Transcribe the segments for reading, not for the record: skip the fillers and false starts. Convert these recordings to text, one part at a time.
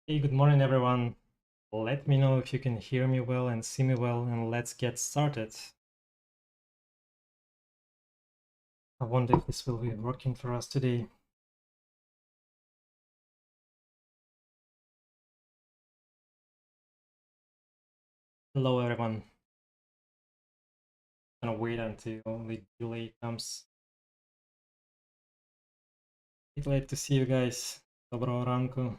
Hey, good morning, everyone. Let me know if you can hear me well and see me well, and let's get started. I wonder if this will be working for us today. Hello, everyone. I'm gonna wait until the delay comes. It's late to see you guys. Доброго ранку.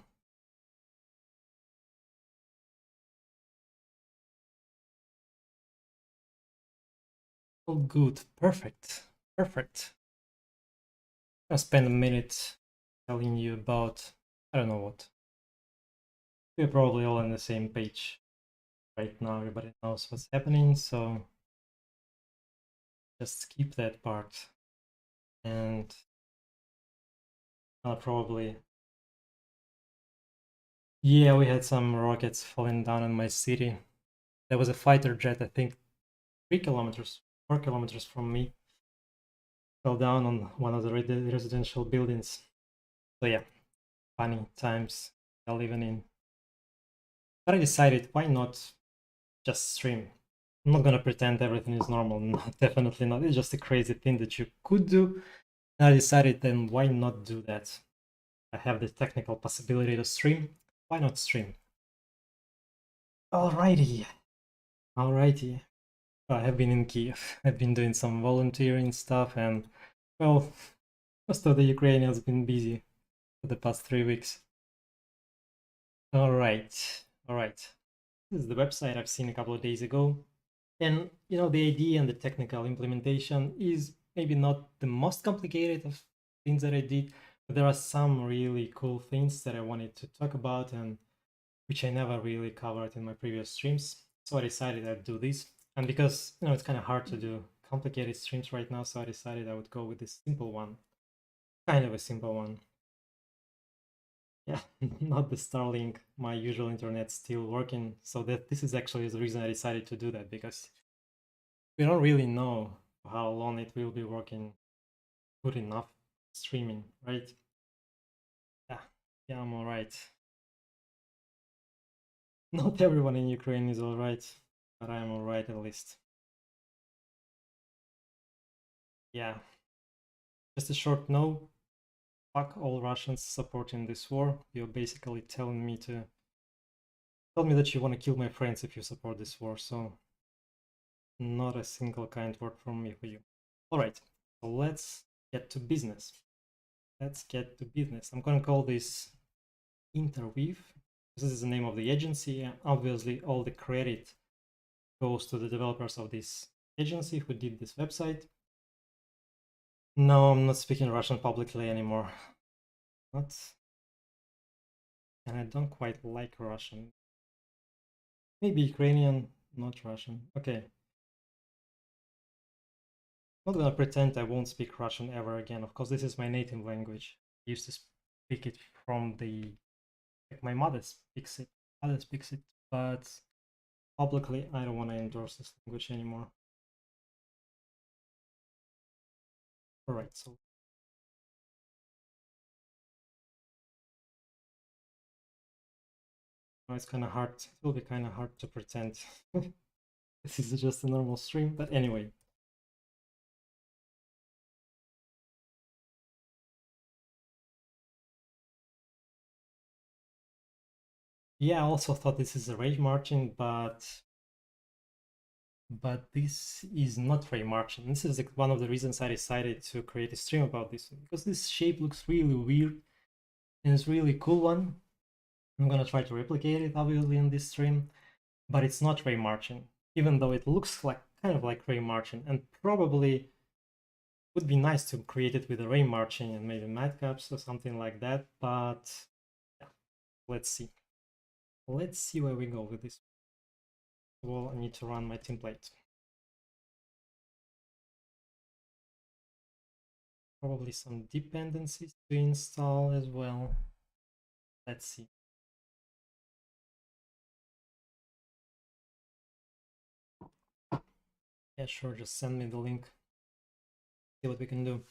Oh, good. Perfect. Perfect. I'll spend a minute telling you about, I don't know what. We're probably all on the same page right now. Everybody knows what's happening, so just skip that part. And I'll probably... Yeah, we had some rockets falling down in my city. There was a fighter jet, I think 3 kilometers, 4 kilometers from me, fell down on one of the residential buildings. So yeah, funny times we're living in. But I decided, why not just stream? I'm not gonna pretend everything is normal. No, definitely not. It's just a crazy thing that you could do. And I decided, then why not do that? I have the technical possibility to stream. Why not stream? Alrighty. Alrighty. I have been in Kiev. I've been doing some volunteering stuff, and well, most of the Ukrainians have been busy for the past 3 weeks. All right, all right. This is the website I've seen a couple of days ago, and the idea and the technical implementation is maybe not the most complicated of things that I did, but there are some really cool things that I wanted to talk about and which I never really covered in my previous streams. So I decided I'd do this. And because it's kind of hard to do complicated streams right now, so I decided I would go with this simple one. Kind of a simple one. Yeah, not the Starlink. My usual internet's still working. So this is actually the reason I decided to do that, because we don't really know how long it will be working good enough streaming, right? Yeah, yeah, I'm all right. Not everyone in Ukraine is all right, but I'm all right at least. Yeah, just a short note. Fuck all Russians supporting this war. You're basically telling me to tell me that you want to kill my friends if you support this war. So not a single kind word from me for you. All right, so let's get to business. Let's get to business. I'm gonna call this Interweave. This is the name of the agency, and obviously all the credit goes to the developers of this agency who did this website. No, I'm not speaking Russian publicly anymore. Not, and I don't quite like Russian. Maybe Ukrainian, not Russian. Okay. Not gonna pretend I won't speak Russian ever again. Of course, this is my native language. I used to speak it from like my mother speaks it. Mother speaks it, but publicly I don't want to endorse this language anymore. All right, so now it's kind of hard. It will be kind of hard to pretend this is just a normal stream, but anyway. Yeah, I also thought this is a rage marching, but this is not ray marching. This is like one of the reasons I decided to create a stream about this, because this shape looks really weird and it's really cool one. I'm gonna try to replicate it obviously in this stream, but it's not ray marching, even though it looks like kind of like ray marching, and probably would be nice to create it with a ray marching and maybe madcaps or something like that. But yeah, let's see. Let's see where we go with this. Well, I need to run my template. Probably some dependencies to install as well. Let's see. Yeah, sure, just send me the link. See what we can do.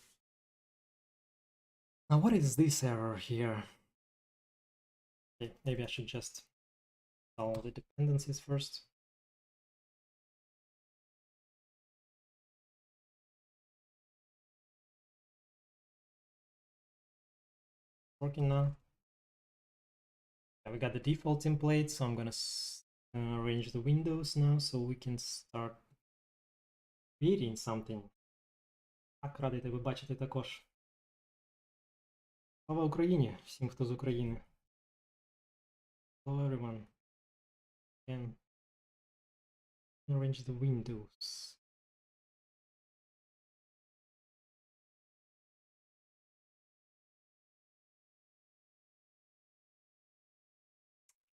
Now, what is this error here? Okay, maybe I should just install the dependencies first. Working now. Yeah, we got the default template, so I'm gonna arrange the windows now so we can start creating something. Так радий тебе бачити також. Слава Україні! Всім, хто з України. Hello everyone. Can arrange the windows.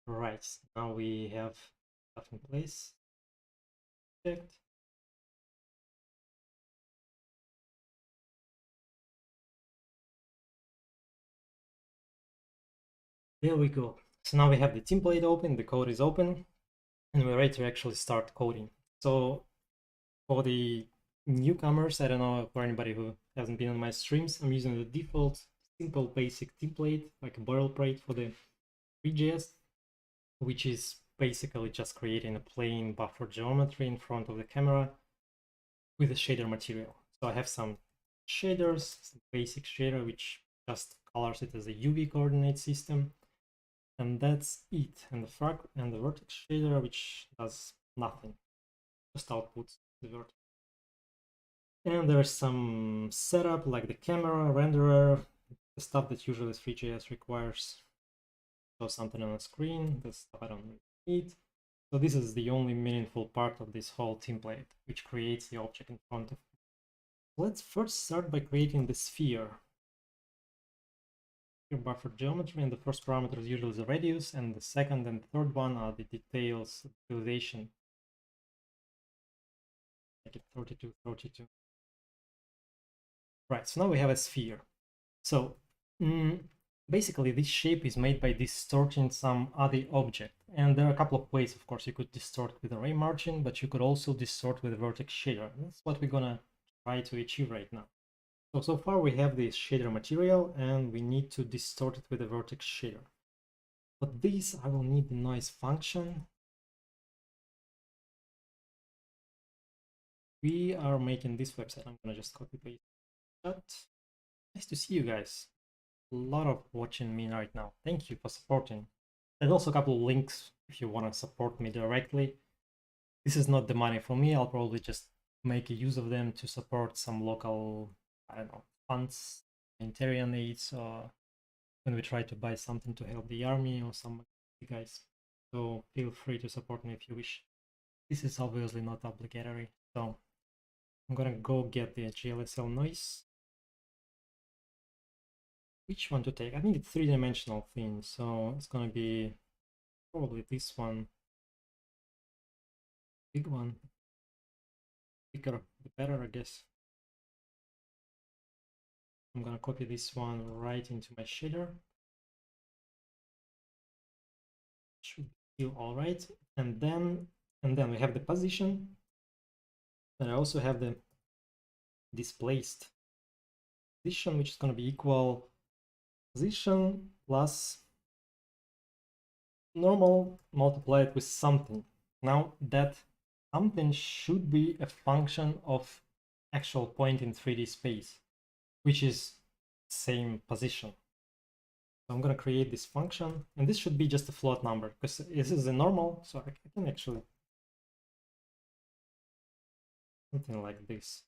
Right, now we have stuff in place. Checked. There we go. So now we have the template open, the code is open, and we're ready to actually start coding. So for the newcomers, I don't know for anybody who hasn't been on my streams, I'm using the default simple basic template, like a boilerplate for the three.js, which is basically just creating a plain buffer geometry in front of the camera with a shader material. So I have some shaders, some basic shader, which just colors it as a UV coordinate system. And that's it. And the vertex shader, which does nothing, just outputs the vertex. And there's some setup like the camera, renderer, the stuff that usually three.js requires. So something on the screen, the stuff I don't need. So this is the only meaningful part of this whole template, which creates the object in front of me. Let's first start by creating the sphere. Buffer geometry, and the first parameter is usually the radius, and the second and third one are the details, visualization. Make it 32, 32. Right, so now we have a sphere. So basically this shape is made by distorting some other object. And there are a couple of ways, of course. You could distort with a ray margin, but you could also distort with a vertex shader. That's what we're gonna try to achieve right now. So far we have this shader material, and we need to distort it with a vertex shader. For this, I will need the noise function. We are making this website. I'm gonna just copy paste that. Nice to see you guys. A lot of watching me right now. Thank you for supporting. There's also a couple of links if you want to support me directly. This is not the money for me. I'll probably just make a use of them to support some local, I don't know, funds, humanitarian needs, or when we try to buy something to help the army or some guys. So feel free to support me if you wish. This is obviously not obligatory. So I'm gonna go get the GLSL noise. Which one to take? I think it's three-dimensional thing, so it's gonna be probably this one. Big one. Bigger, the better, I guess. I'm gonna copy this one right into my shader. Should feel all right. And then we have the position. And I also have the displaced position, which is gonna be equal position plus normal multiplied with something. Now that something should be a function of actual point in 3D space, which is same position. So I'm going to create this function, and this should be just a float number because this is a normal, so I can actually something like this.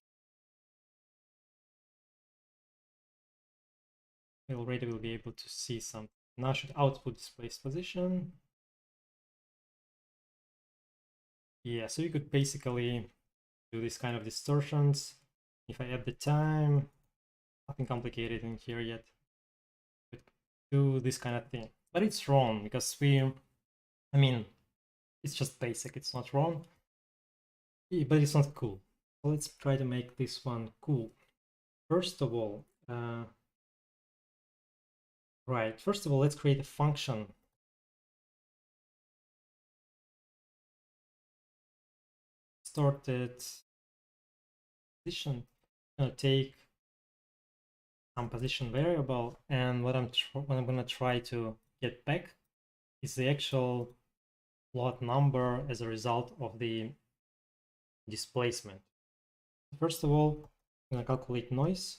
We already will be able to see something. Now I should output displaced position. Yeah, so you could basically do this kind of distortions. If I add the time, nothing complicated in here yet. But do this kind of thing. But it's wrong because I mean, it's just basic, it's not wrong. But it's not cool. So let's try to make this one cool. First of all, let's create a function. Distorted position. I'm gonna take some position variable, and what I'm gonna try to get back is the actual plot number as a result of the displacement. First of all, I'm gonna calculate noise.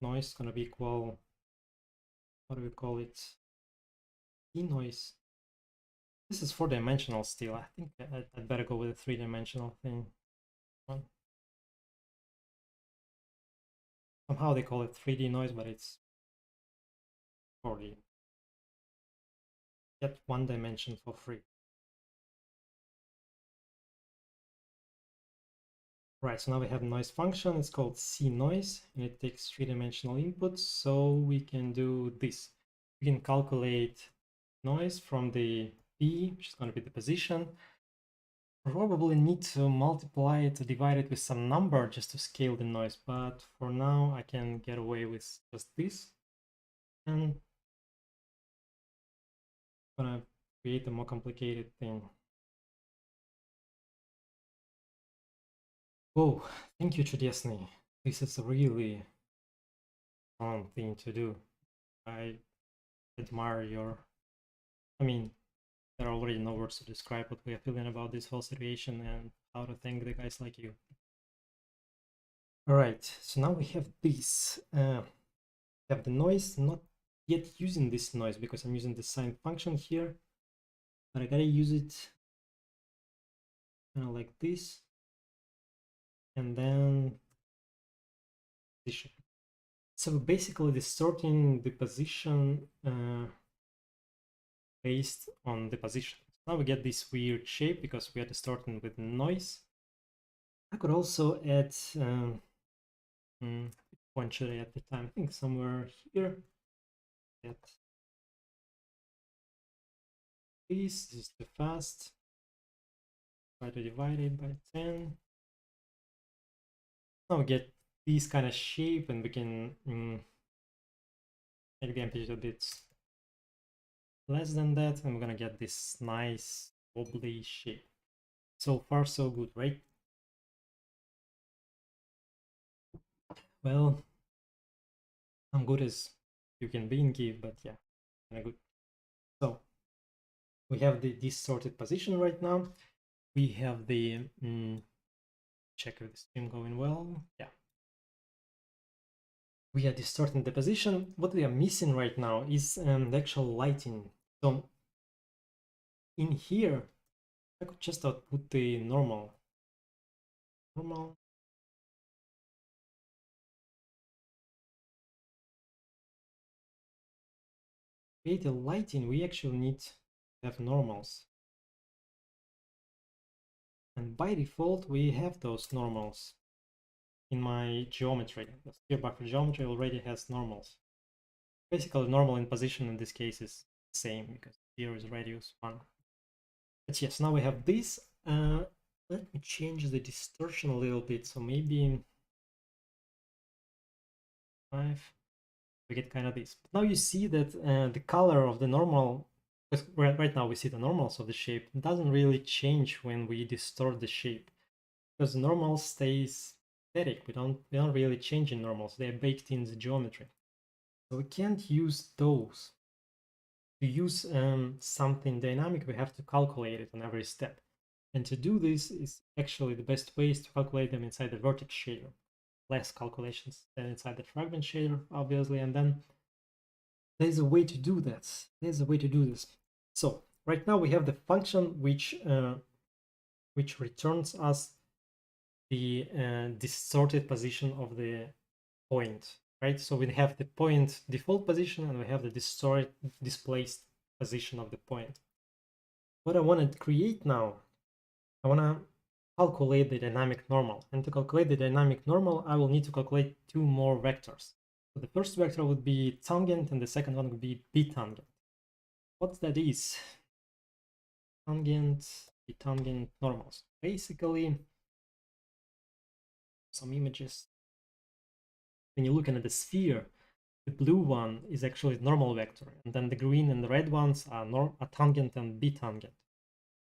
Noise is gonna be equal, what do we call it? E-noise. This is 4-dimensional still. I think I'd better go with a 3-dimensional thing. Somehow they call it 3D noise, but it's 4D. Get 1 dimension for free. Right, so now we have a noise function. It's called cNoise, and it takes 3-dimensional inputs. So we can do this. We can calculate noise from the P, which is going to be the position. Probably need to multiply it, to divide it with some number just to scale the noise. But for now, I can get away with just this. And I'm going to create a more complicated thing. Oh, thank you, Chudesny. This is a really fun thing to do. I admire your... I mean, there are already no words to describe what we are feeling about this whole situation and how to thank the guys like you. Alright, so now we have this. We have the noise, not yet using this noise because I'm using the sine function here. But I gotta use it kind of like this. And then position. So basically distorting the position based on the position. Now we get this weird shape because we are distorting with noise. I could also add, which one should I add the time? I think somewhere here. Add this is too fast. Try to divide it by 10. Now we get this kind of shape, and we can make the amplitude a bit less than that, and we're gonna get this nice wobbly shape. So far so good, right? Well, I'm good as you can be in Kiev, but yeah, kind of good. So we have the distorted position right now. We have the check if the stream going well. Yeah, we are distorting the position. What we are missing right now is the actual lighting. So in here, I could just output the normal. Create a lighting, we actually need to have normals. And by default, we have those normals in my geometry. The sphere buffer geometry already has normals. Basically, normal in position in this case is the same because here is radius 1. But yes, now we have this. Let me change the distortion a little bit. So maybe 5. We get kind of this. But now you see that the color of the normal, because right now we see the normals of the shape, it doesn't really change when we distort the shape, because the normal stays static. We don't really change in normals. They're baked in the geometry. So we can't use those. To use something dynamic, we have to calculate it on every step. And to do this is actually the best way is to calculate them inside the vertex shader. Less calculations than inside the fragment shader, obviously, and then there's a way to do that. There's a way to do this. So right now we have the function which returns us the distorted position of the point, right? So we have the point default position and we have the distorted displaced position of the point. What I want to create now, I want to calculate the dynamic normal. And to calculate the dynamic normal, I will need to calculate 2 more vectors. So the first vector would be tangent and the second one would be bitangent. What that is? Tangent, bitangent normals. Basically, some images. When you're looking at the sphere, the blue one is actually the normal vector, and then the green and the red ones are tangent and bitangent.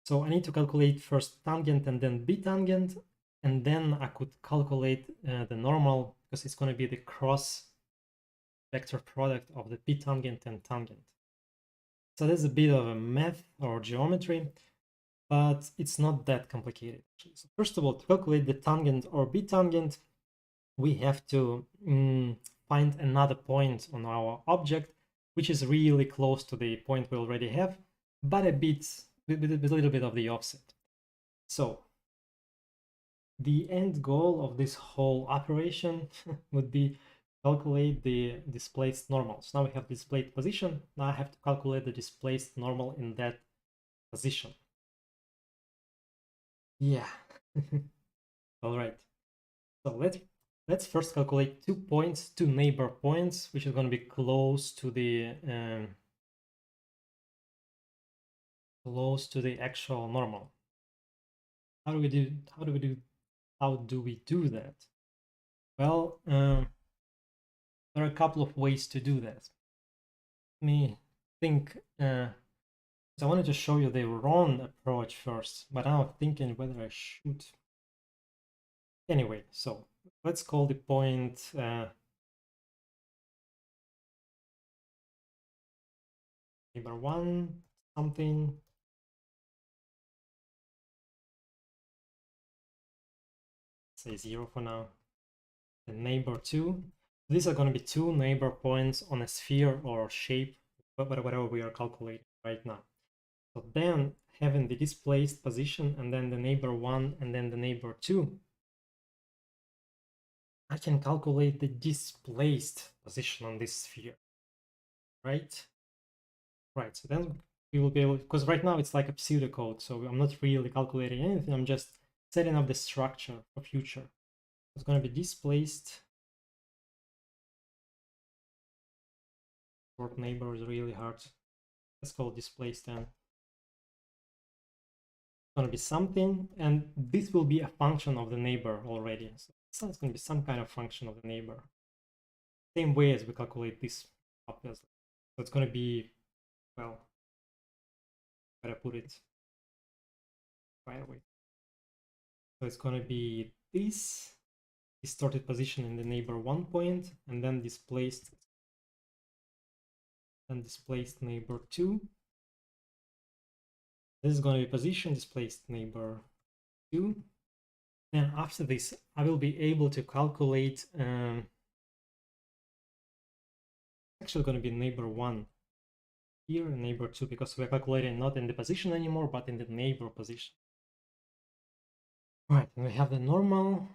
So I need to calculate first tangent and then bitangent, and then I could calculate the normal, because it's going to be the cross vector product of the bitangent and tangent. So there's a bit of a math or geometry, but it's not that complicated. So first of all, to calculate the tangent or bitangent, we have to find another point on our object, which is really close to the point we already have, but with a little bit of the offset. So the end goal of this whole operation would be calculate the displaced normal. So now we have displaced position. Now I have to calculate the displaced normal in that position. Yeah. All right. So let's first calculate 2 points, two neighbor points, which is going to be close to the actual normal. How do we do that? Well, there are a couple of ways to do that. Let me think. So I wanted to show you the wrong approach first, but now I'm thinking whether I should. Anyway, so let's call the point neighbor 1 something. Say 0 for now. And neighbor 2. These are going to be two neighbor points on a sphere or shape, whatever we are calculating right now. So then having the displaced position and then the neighbor 1 and then the neighbor 2, I can calculate the displaced position on this sphere, right? Right, so then we will be able, because right now it's like a pseudocode, so I'm not really calculating anything, I'm just setting up the structure for future. It's going to be displaced. Word neighbor is really hard. Let's call it displaced then. It's going to be something, and this will be a function of the neighbor already. So it's going to be some kind of function of the neighbor. Same way as we calculate this, obviously. So it's going to be, well, gotta put it right away. So it's going to be this distorted position in the neighbor 1 point, and then displaced neighbor 2. This is going to be position displaced neighbor 2. Then after this, I will be able to calculate actually going to be neighbor 1 here and neighbor 2, because we're calculating not in the position anymore, but in the neighbor position. All right, and we have the normal.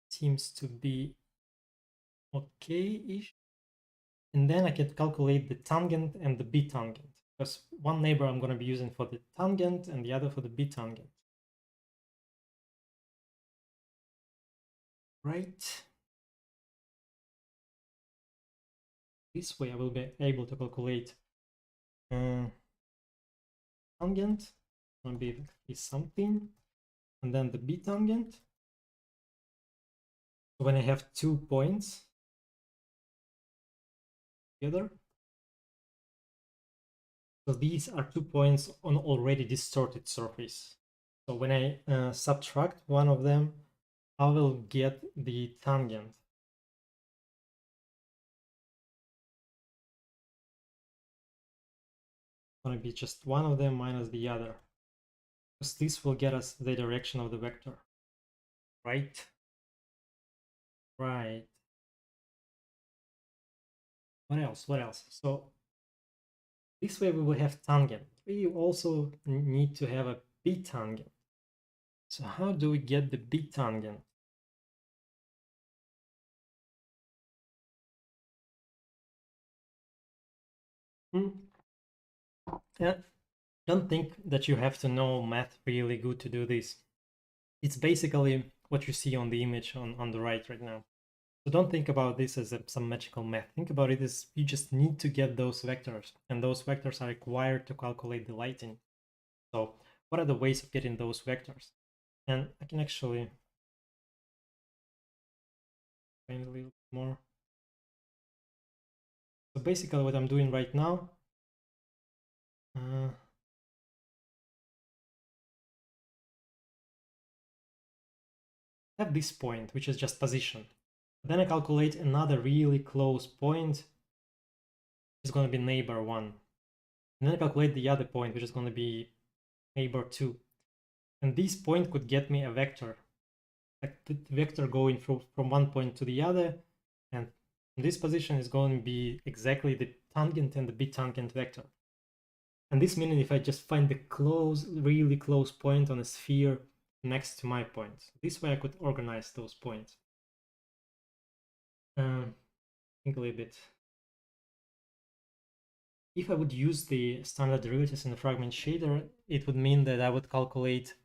Seems to be okay-ish. And then I can calculate the tangent and the bitangent, because one neighbor I'm going to be using for the tangent and the other for the bitangent. Right. This way I will be able to calculate tangent, going to be something, and then the bitangent. So when I have 2 points together, so these are 2 points on already distorted surface. So when I subtract one of them, I will get the tangent. It's going to be just one of them minus the other, because this will get us the direction of the vector. Right? Right. What else? What else? So this way we will have tangent. We also need to have a bitangent. So how do we get the bitangent? Yeah, don't think that you have to know math really good to do this. It's basically what you see on the image on the right now. So don't think about this as some magical math. Think about it as you just need to get those vectors, and those vectors are required to calculate the lighting. So what are the ways of getting those vectors? And I can actually explain a little bit more. So basically what I'm doing right now, I have this point, which is just position. Then I calculate another really close point is going to be neighbor 1. And then I calculate the other point, which is going to be neighbor 2. And this point could get me a vector. Like the vector going from one point to the other. And this position is going to be exactly the tangent and the bitangent vector. And this means if I just find the really close point on a sphere next to my point. This way I could organize those points. Think a little bit. If I would use the standard derivatives in the fragment shader, it would mean that I would calculate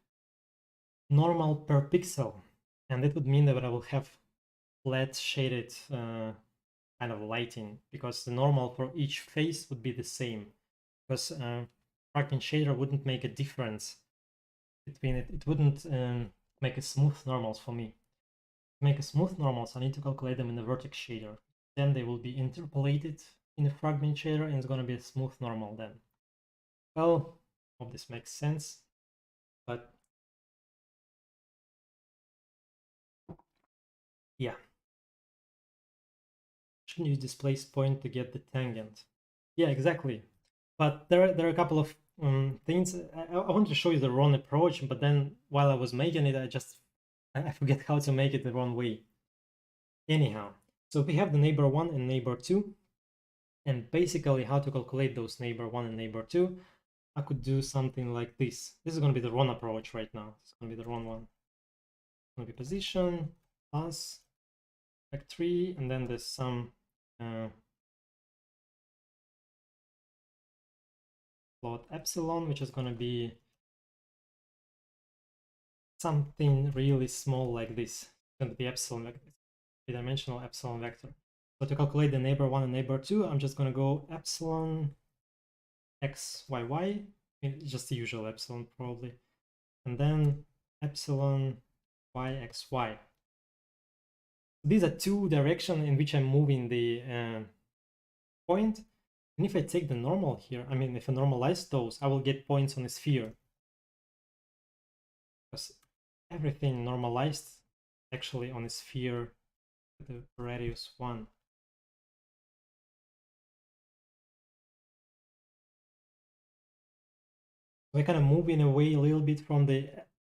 normal per pixel. And that would mean that I will have flat shaded kind of lighting, because the normal for each face would be the same. Because fragment shader wouldn't make a difference between it. It wouldn't make a smooth normals for me. To make a smooth normals, I need to calculate them in the vertex shader. Then they will be interpolated in the fragment shader, and it's going to be a smooth normal then. Well, hope this makes sense. But yeah. Shouldn't use displace point to get the tangent. Yeah, exactly. But there are a couple of things. I wanted to show you the wrong approach, but then while I was making it, I forget how to make it the wrong way. Anyhow, so we have the neighbor 1 and neighbor 2, and basically how to calculate those neighbor 1 and neighbor 2. I could do something like this. This is going to be the wrong approach right now. It's going to be the wrong one. It's going to be position plus like 3, and then there's some plot epsilon, which is going to be something really small like this. It's going to be epsilon vector, three-dimensional epsilon vector. So to calculate the neighbor 1 and neighbor 2, I'm just going to go epsilon x, y, y. Just the usual epsilon probably. And then epsilon y, x, y. These are two directions in which I'm moving the point. And if I take the normal here, I mean, if I normalize those, I will get points on a sphere. Because everything normalized actually on a sphere with the radius 1. We're kind of moving away a little bit from the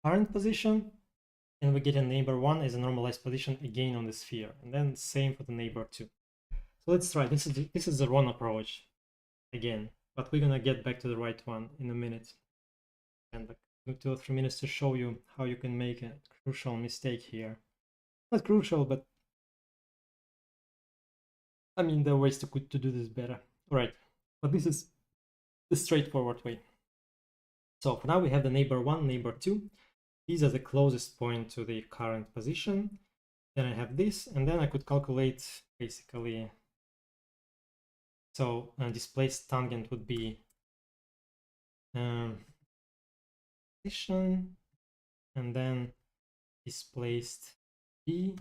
current position, and we get a neighbor 1 as a normalized position again on the sphere, and then same for the neighbor 2. So let's try. This is the wrong approach again, but we're gonna get back to the right one in a minute. And like 2 or 3 minutes to show you how you can make a crucial mistake here. Not crucial, but I mean, there are ways to do this better. Right, but this is the straightforward way. So for now we have the neighbor 1, neighbor 2. These are the closest point to the current position. Then I have this, and then I could calculate basically. So displaced tangent would be position, and then displaced b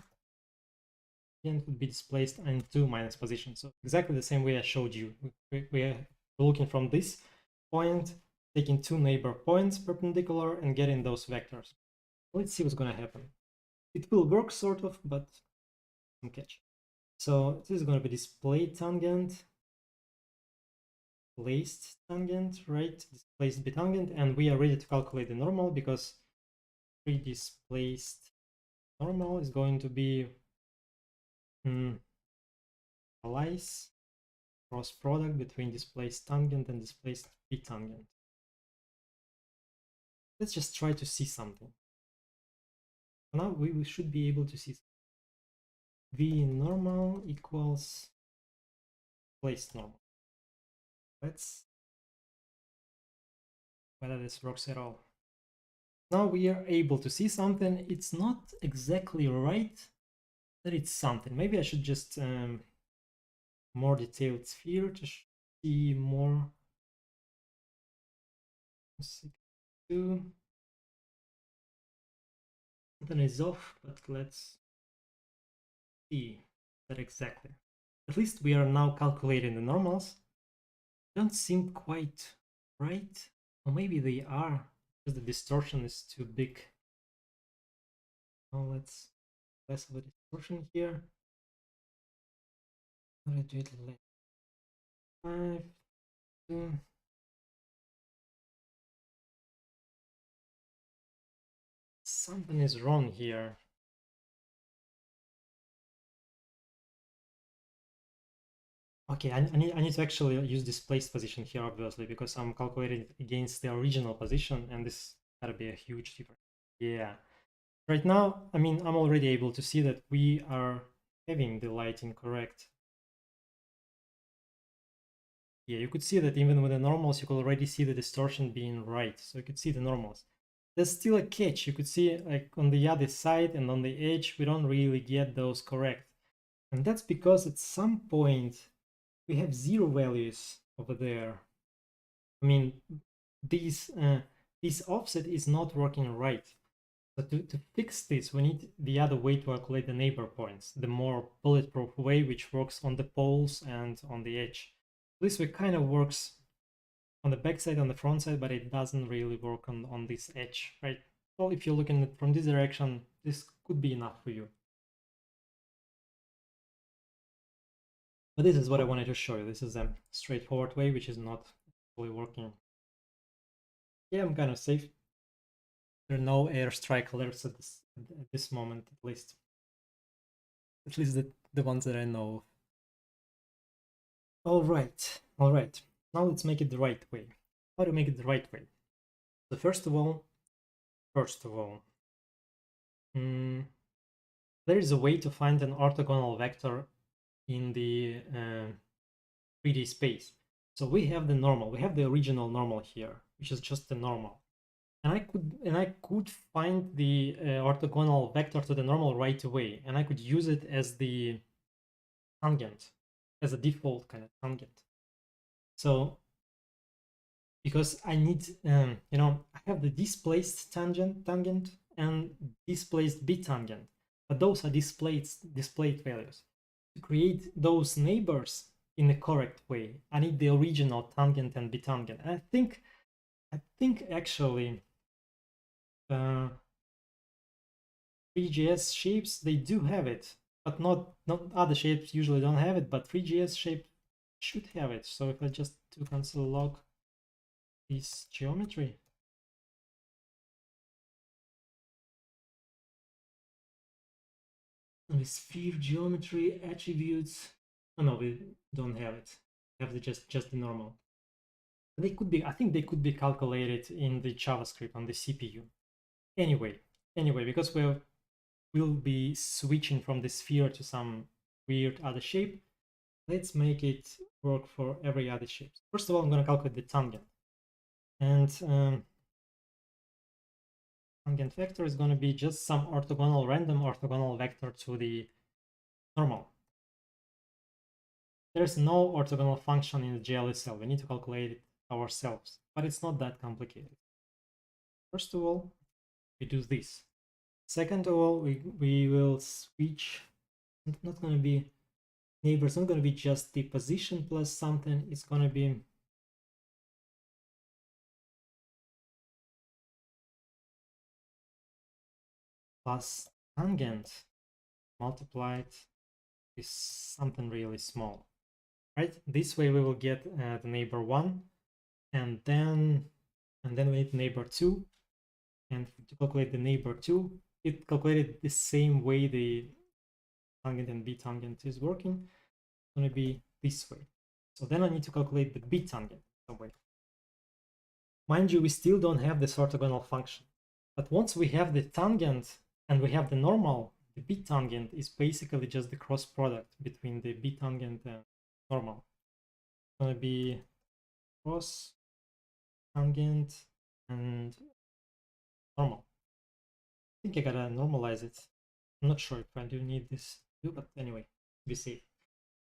tangent would be displaced n2 minus position. So exactly the same way I showed you. We're looking from this point, taking two neighbor points perpendicular and getting those vectors. Let's see what's going to happen. It will work sort of, but some catch. So this is going to be displaced tangent, placed tangent, right? Displaced bitangent, and we are ready to calculate the normal because displaced normal is going to be allies cross product between displaced tangent and displaced bitangent. Let's just try to see something. Now we should be able to see v normal equals placed normal. Let's whether this works at all. Now we are able to see something. It's not exactly right, but it's something. Maybe I should just more detailed sphere to see more. Something is off, but let's see that exactly. At least we are now calculating the normals. Don't seem quite right. Or maybe they are, because the distortion is too big. Now let's less of a distortion here. I'm gonna do it later. 5, 2. Something is wrong here. Okay, I need to actually use this placed position here, obviously, because I'm calculating it against the original position, and this gotta be a huge difference. Yeah. Right now, I mean, I'm already able to see that we are having the lighting correct. Yeah, you could see that even with the normals, you could already see the distortion being right. So you could see the normals. There's still a catch. You could see like on the other side and on the edge, we don't really get those correct. And that's because at some point we have zero values over there. I mean, this offset is not working right. So to fix this, we need the other way to calculate the neighbor points, the more bulletproof way, which works on the poles and on the edge. This way kind of works on the back side, on the front side, but it doesn't really work on this edge, right? Well, if you're looking at it from this direction, this could be enough for you. But this is what I wanted to show you. This is a straightforward way, which is not fully working. Yeah, I'm kind of safe. There are no airstrike alerts at this moment, at least. At least the ones that I know of. All right. Now let's make it the right way. How to make it the right way? So first of all, there is a way to find an orthogonal vector in the 3D space. So we have the normal, we have the original normal here, which is just the normal. And I could find the orthogonal vector to the normal right away, and I could use it as the tangent, as a default kind of tangent. So because I need, I have the displaced tangent and displaced bitangent, but those are displayed values. To create those neighbors in the correct way, I need the original tangent and bitangent. And I think actually, 3.js shapes, they do have it, but not other shapes usually don't have it, but 3.js shape should have it. So if I just do console log this geometry, the sphere geometry attributes, oh no, we don't have it. We have just the normal. They could be, I think they could be calculated in the JavaScript on the CPU. Anyway, because we'll be switching from the sphere to some weird other shape, let's make it work for every other shape. First of all, I'm going to calculate the tangent. And tangent vector is going to be just some random orthogonal vector to the normal. There's no orthogonal function in the GLSL. We need to calculate it ourselves, but it's not that complicated. First of all, we do this. Second of all, we will switch. It's not going to be neighbors, not going to be just the position plus something. It's going to be plus tangent multiplied with something really small, right? This way we will get the neighbor 1, and then we need neighbor 2, and to calculate the neighbor 2, it calculated the same way the tangent and bitangent is working. It's going to be this way. So then I need to calculate the bitangent some way. Mind you, we still don't have this orthogonal function. But once we have the tangent and we have the normal, the bitangent is basically just the cross product between the bitangent and normal. It's going to be cross tangent and normal. I think I gotta normalize it. I'm not sure if I do need this too, but anyway, be safe.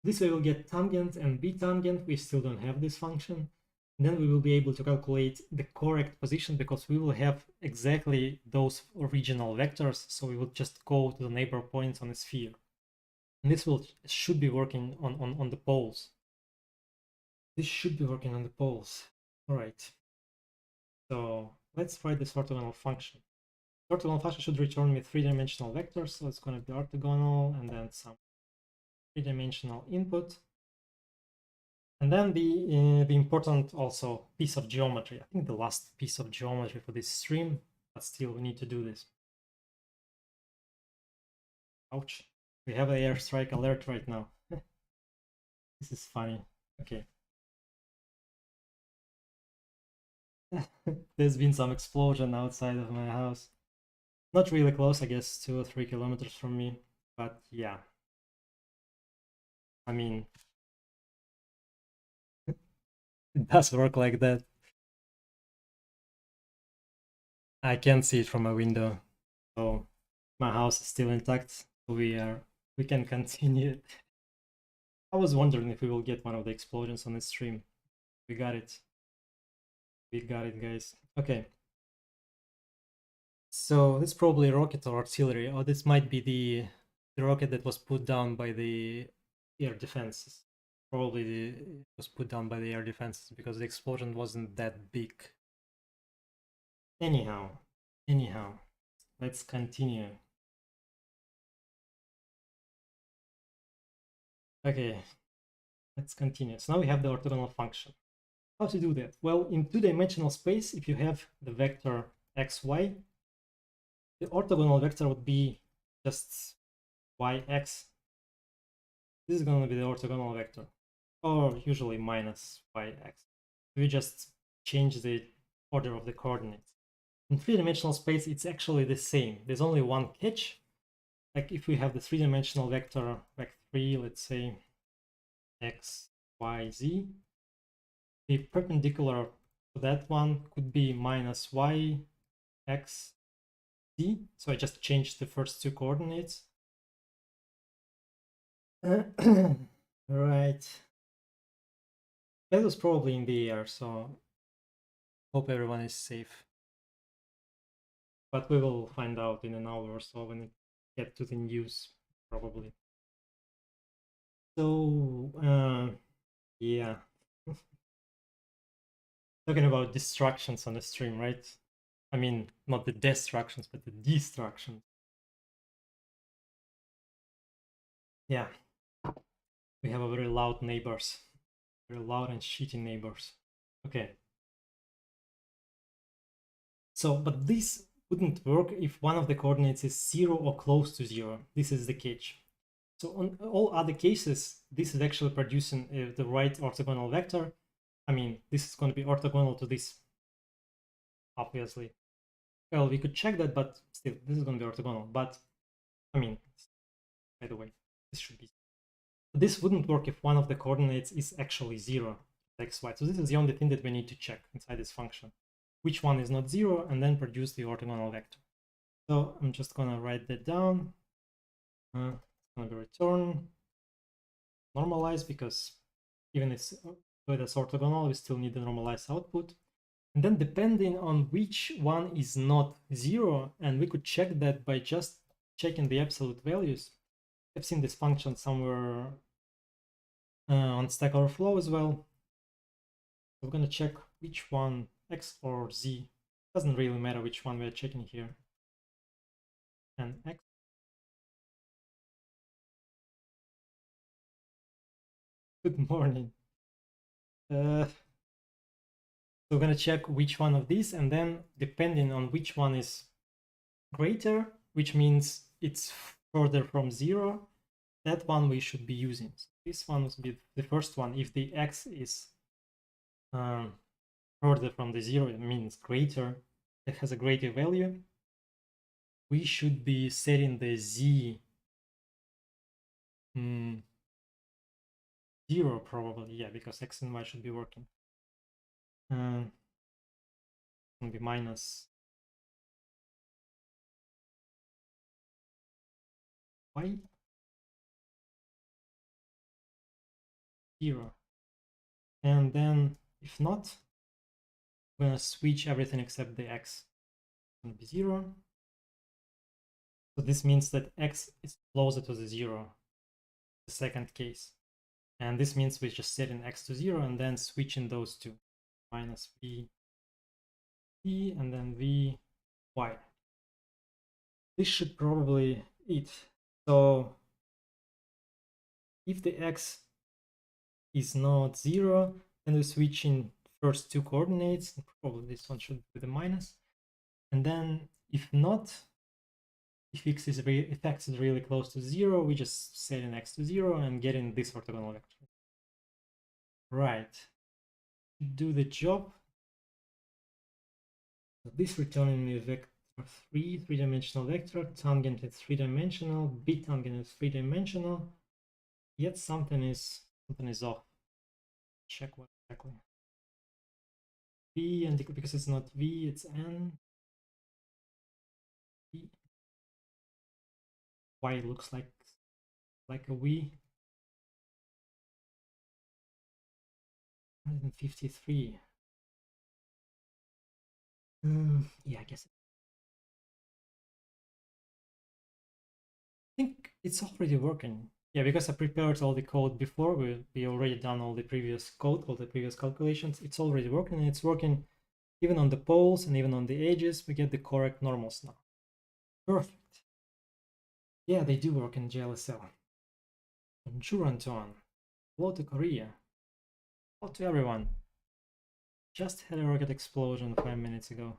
This way we'll get tangent and bitangent. We still don't have this function. And then we will be able to calculate the correct position because we will have exactly those original vectors. So we will just go to the neighbor points on a sphere. And this should be working on the poles. This should be working on the poles. All right. So let's write this orthogonal function. The orthogonal function should return me three-dimensional vectors. So it's going to be orthogonal and then some three-dimensional input. And then the important also piece of geometry. I think the last piece of geometry for this stream, but still we need to do this. Ouch. We have an airstrike alert right now. This is funny. Okay. There's been some explosion outside of my house. Not really close, I guess 2 or 3 kilometers from me, but yeah. I mean, it does work like that. I can see it from my window, so my house is still intact. We can continue. I was wondering if we will get one of the explosions on the stream. We got it. We got it, guys. Okay. So this is probably a rocket or artillery, or this might be the rocket that was put down by the air defenses. Probably it was put down by the air defenses because the explosion wasn't that big. Anyhow, let's continue. Okay, let's continue. So now we have the orthogonal function. How to do that? Well, in two-dimensional space, if you have the vector xy, the orthogonal vector would be just yx. This is going to be the orthogonal vector, or usually minus yx. We just change the order of the coordinates. In three-dimensional space, it's actually the same. There's only one catch. Like if we have the three-dimensional vector, vec3, let's say x, y, z, the perpendicular to that one could be minus y, x, z. So I just changed the first two coordinates. Right. That was probably in the air, so hope everyone is safe. But we will find out in an hour or so when it gets to the news, probably. So, yeah. Talking about distractions on the stream, right? I mean, not the destructions, but the destructions. Yeah. We have a very loud neighbors. Very loud and shitty neighbors. Okay. So, but this wouldn't work if one of the coordinates is 0 or close to 0. This is the catch. So on all other cases, this is actually producing the right orthogonal vector. I mean, this is going to be orthogonal to this, obviously. Well, we could check that, but still, this is going to be orthogonal. But, I mean, by the way, this should be. This wouldn't work if one of the coordinates is actually 0, x, y. So this is the only thing that we need to check inside this function. Which one is not 0, and then produce the orthogonal vector. So I'm just going to write that down. It's going to be return normalize, because even if it's orthogonal, we still need the normalized output. And then depending on which one is not 0, and we could check that by just checking the absolute values. I've seen this function somewhere on Stack Overflow as well. We're going to check which one, x or z. Doesn't really matter which one we're checking here. And x. Good morning. So we're going to check which one of these, and then depending on which one is greater, which means it's further from 0, that one we should be using. So this one must be the first one. If the x is further from the 0, it means greater, it has a greater value, we should be setting the z 0 probably, yeah, because x and y should be working. It can be minus y 0. And then if not, we're gonna switch everything except the x. It's gonna be 0. So this means that x is closer to the 0, the second case. And this means we're just setting x to 0 and then switching those two. Minus v, and then v, y. This should probably it. So if the x is not 0, then we switch in first two coordinates. Probably this one should be the minus. And then if not, if x is really close to 0, we just set an x to 0 and get in this orthogonal vector. Right. Do the job. So this returning me vector 3, three-dimensional vector, tangent is three-dimensional, bitangent is three-dimensional, yet something is off. Check what exactly. V, and because it's not V, it's N. V. Y looks like a V. 153. Yeah, I guess. I think it's already working. Yeah, because I prepared all the code before. We already done all the previous code, all the previous calculations. It's already working, and it's working even on the poles and even on the edges. We get the correct normals now. Perfect. Yeah, they do work in GLSL. Bonjour, Antoine. Hello to Korea. Hello to everyone. Just had a rocket explosion 5 minutes ago.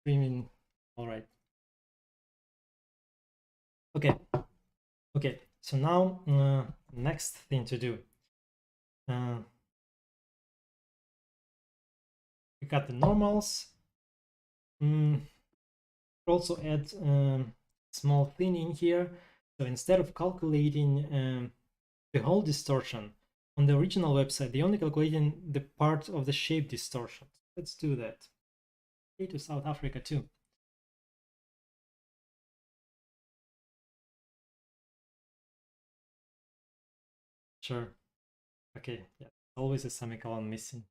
Streaming. All right. Okay. Okay. So now, next thing to do. We got the normals. Also add small thing in here. So instead of calculating the whole distortion on the original website, they only calculating the part of the shape distortion. Let's do that. Okay, to South Africa too. Sure. Okay. Yeah. Always a semicolon missing.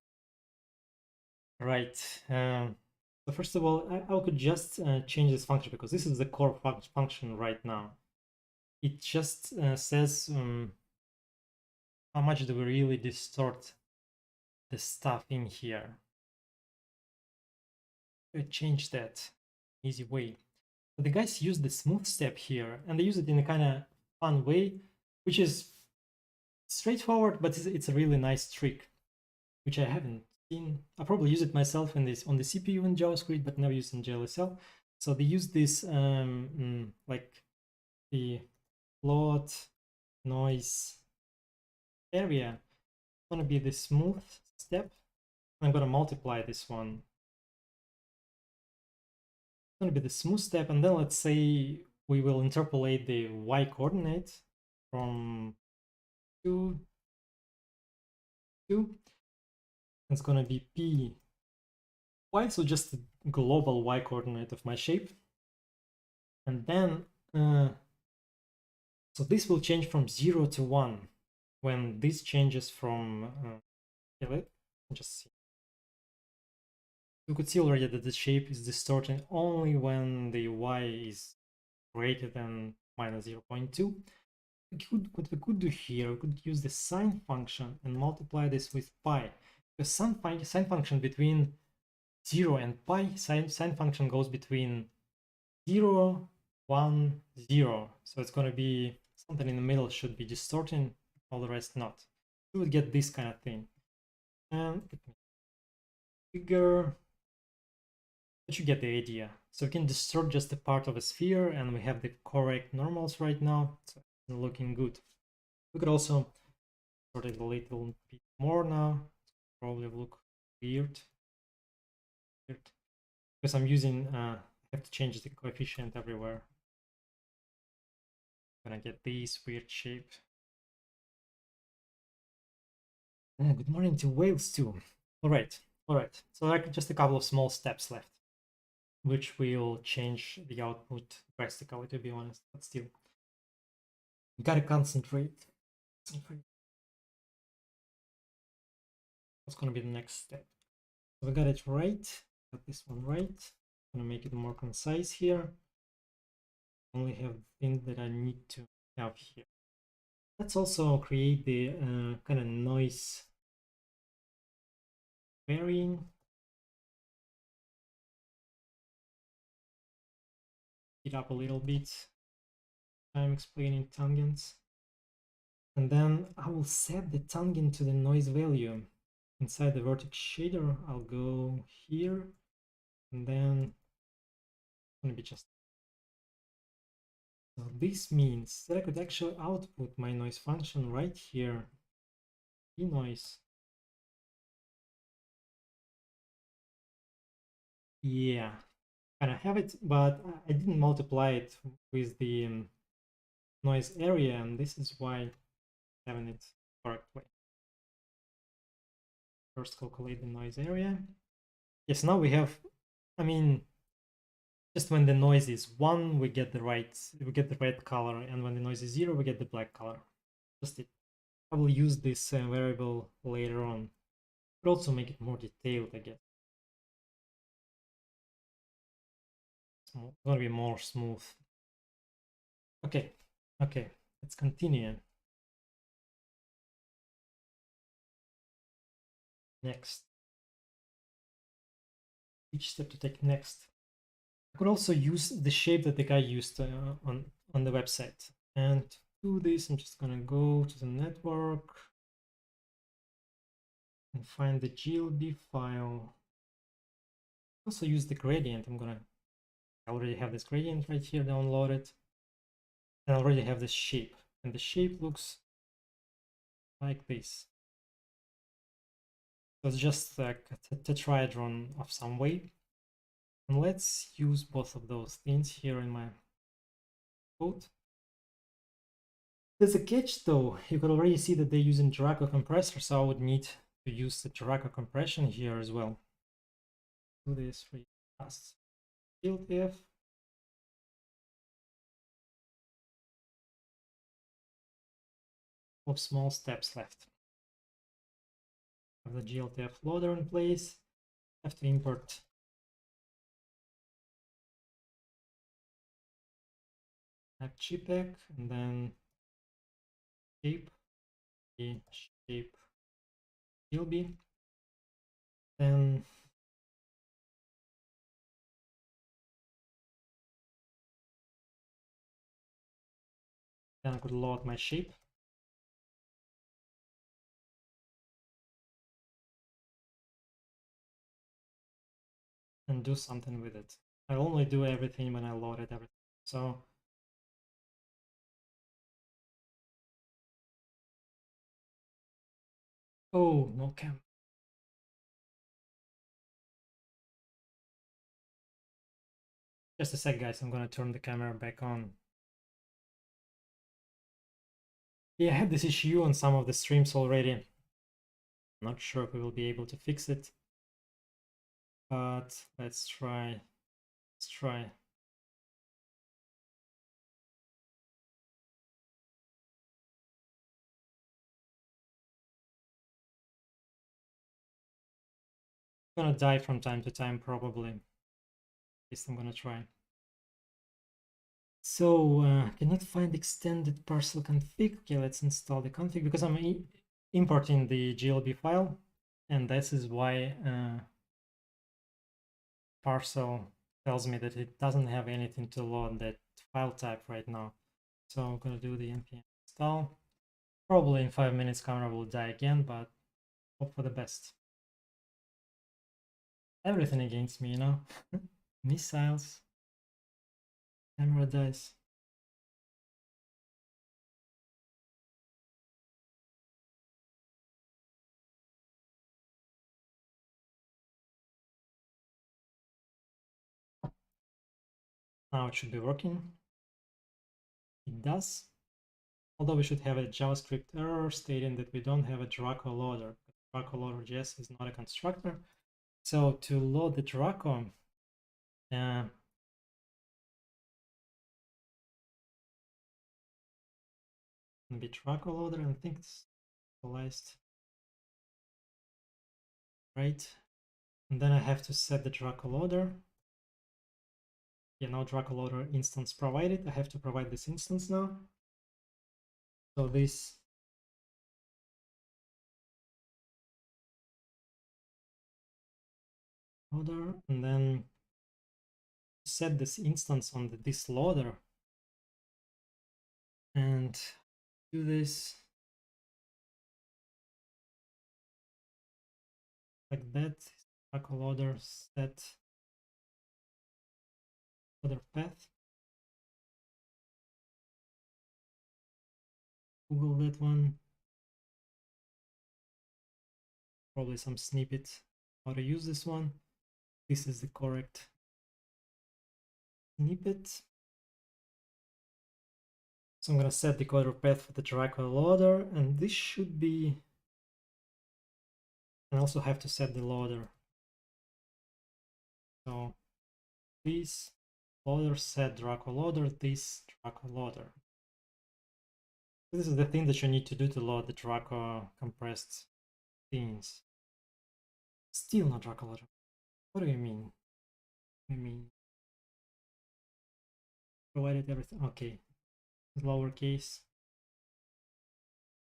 Right. So first of all, I could just change this function because this is the core function right now. It just says how much do we really distort the stuff in here. Change that easy way. But the guys use the smooth step here, and they use it in a kind of fun way, which is straightforward, but it's a really nice trick, which I haven't seen. I probably use it myself on the CPU in JavaScript, but never used in GLSL. So they use this like the float noise area. It's gonna be the smooth step. I'm gonna multiply this one. It's gonna be the smooth step, and then let's say we will interpolate the y coordinate from 2 2. It's gonna be p y, so just the global y coordinate of my shape. And then so this will change from 0 to 1 when this changes from just see. You could see already that the shape is distorting only when the y is greater than minus 0.2. What we could do here, we could use the sine function and multiply this with pi. The sine function between 0 and pi, sine function goes between 0, 1, 0. So it's going to be something in the middle should be distorting, all the rest not. We would get this kind of thing. And figure, but you get the idea. So we can distort just a part of a sphere, and we have the correct normals right now. So it's looking good. We could also sort it a little bit more now. Probably look weird. Because I'm using, I have to change the coefficient everywhere. I'm gonna get this weird shape. Good morning to Wales too. All right. So like just a couple of small steps left, which will change the output drastically, to be honest. But still, you gotta concentrate. What's gonna be the next step? So we got it right. Got this one right. I'm gonna make it more concise here. Only have things that I need to have here. Let's also create the kind of noise varying. It up a little bit. I'm explaining tangents. And then I will set the tangent to the noise value. Inside the vertex shader, I'll go here, and then it's gonna be just. So this means that I could actually output my noise function right here, noise. Yeah, kind of have it, but I didn't multiply it with the noise area, and this is why having it correctly. First calculate the noise area. Yes, now we have, I mean, just when the noise is 1, we get the red color, and when the noise is 0, we get the black color. Just it. I will use this variable later on, but also make it more detailed, I guess. It's gonna be more smooth. Okay, let's continue. Next. Each step to take next. I could also use the shape that the guy used on the website. And to do this, I'm just gonna go to the network and find the GLB file. Also use the gradient. I already have this gradient right here downloaded. And I already have this shape. And the shape looks like this. So it's just like a tetrahedron of some weight. And let's use both of those things here in my code. There's a catch though. You could already see that they're using Draco compressor, so I would need to use the Draco compression here as well. Do this really fast. GLTF. Of small steps left. Have the GLTF loader in place. Have to import chipek and then shape GLB. Then I could load my shape. And do something with it. I only do everything when I loaded everything. So oh, no cam. Just a sec, guys. I'm gonna turn the camera back on. Yeah, I had this issue on some of the streams already. Not sure if we will be able to fix it, but let's try. Let's try. I'm gonna die from time to time, probably. At least I'm gonna try. So cannot find extended parcel config. Okay, let's install the config because I'm importing the GLB file, and this is why parcel tells me that it doesn't have anything to load that file type right now. So I'm gonna do the npm install. Probably in 5 minutes camera will die again, but hope for the best. Everything against me, you know? Missiles. Camera dies. Now it should be working. It does. Although we should have a JavaScript error stating that we don't have a Draco loader. Draco loader JS is not a constructor. So to load the Draco, be Draco loader, and I think it's localized, right? And then I have to set the Draco loader. Yeah, now Draco loader instance provided. I have to provide this instance now. So this loader, and then set this instance on this loader and do this like that. Track loader set other path. Google that one. Probably some snippet how to use this one. This is the correct snippet. So I'm gonna set the decoder path for the track loader, and this should be. I also have to set the loader. So this loader set Draco loader, this Draco loader. This is the thing that you need to do to load the Draco compressed things. Still not Draco loader. What do you mean? I mean, provided everything. Okay, lowercase.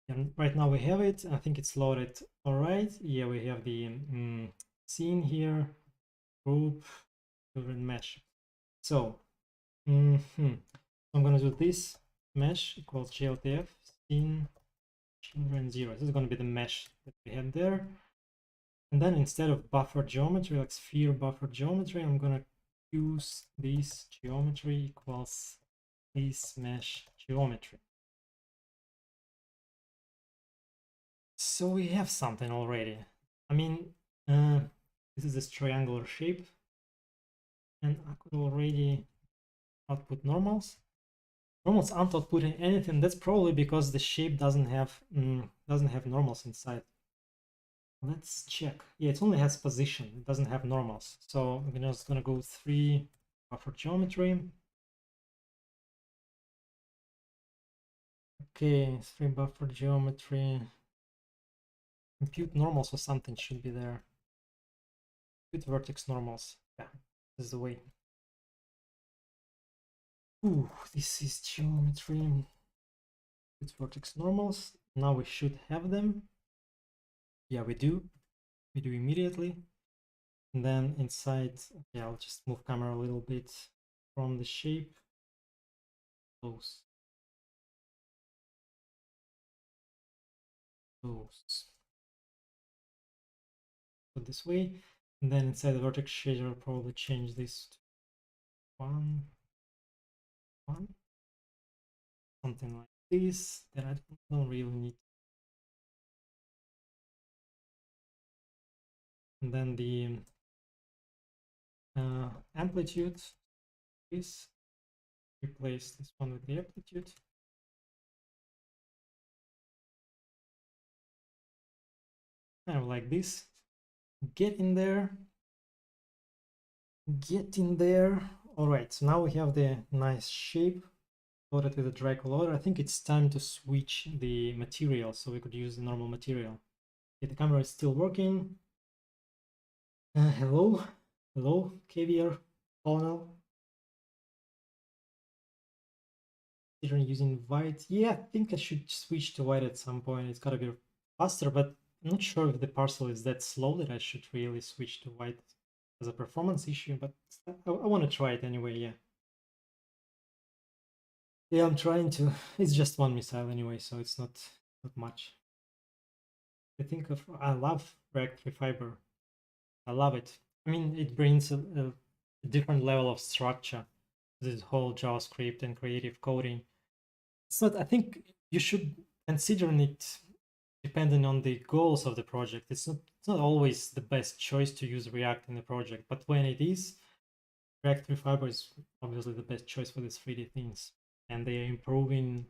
And right now we have it. I think it's loaded. All right. Yeah, we have the scene here, group, children mesh. So, I'm gonna do this mesh equals GLTF scene children 0. This is gonna be the mesh that we had there. And then instead of buffer geometry, like sphere buffer geometry, I'm gonna use this geometry equals this mesh geometry. So we have something already. I mean, this is this triangular shape, and I could already output normals. Normals aren't outputting anything. That's probably because the shape doesn't have normals inside. Let's check. Yeah, it only has position. It doesn't have normals. So I'm just gonna go 3 buffer geometry. Okay, 3 buffer geometry. Compute normals or something should be there. Compute vertex normals. Yeah, this is the way. Ooh, this is geometry. Compute vertex normals. Now we should have them. Yeah, we do. We do immediately. And then inside, okay, I'll just move camera a little bit from the shape. Close. Close. Put this way. And then inside the vertex shader, I'll probably change this to 1, 1. Something like this that I don't really need. And then the amplitude is replace this one with the amplitude. Kind of like this. Get in there. Get in there. All right, so now we have the nice shape loaded with a drag loader. I think it's time to switch the material so we could use the normal material. Okay, the camera is still working. Hello, hello, caviar colonel. Considering using white. Yeah, I think I should switch to white at some point. It's gotta be faster, but I'm not sure if the parcel is that slow that I should really switch to white as a performance issue, but I want to try it anyway, yeah. Yeah, I'm trying to. It's just one missile anyway, so it's not much. I love React Free Fiber. I love it. I mean, it brings a different level of structure. This whole JavaScript and creative coding. It's not. I think you should consider it depending on the goals of the project. It's not always the best choice to use React in the project, but when it is, React 3 Fiber is obviously the best choice for these 3D things, and they are improving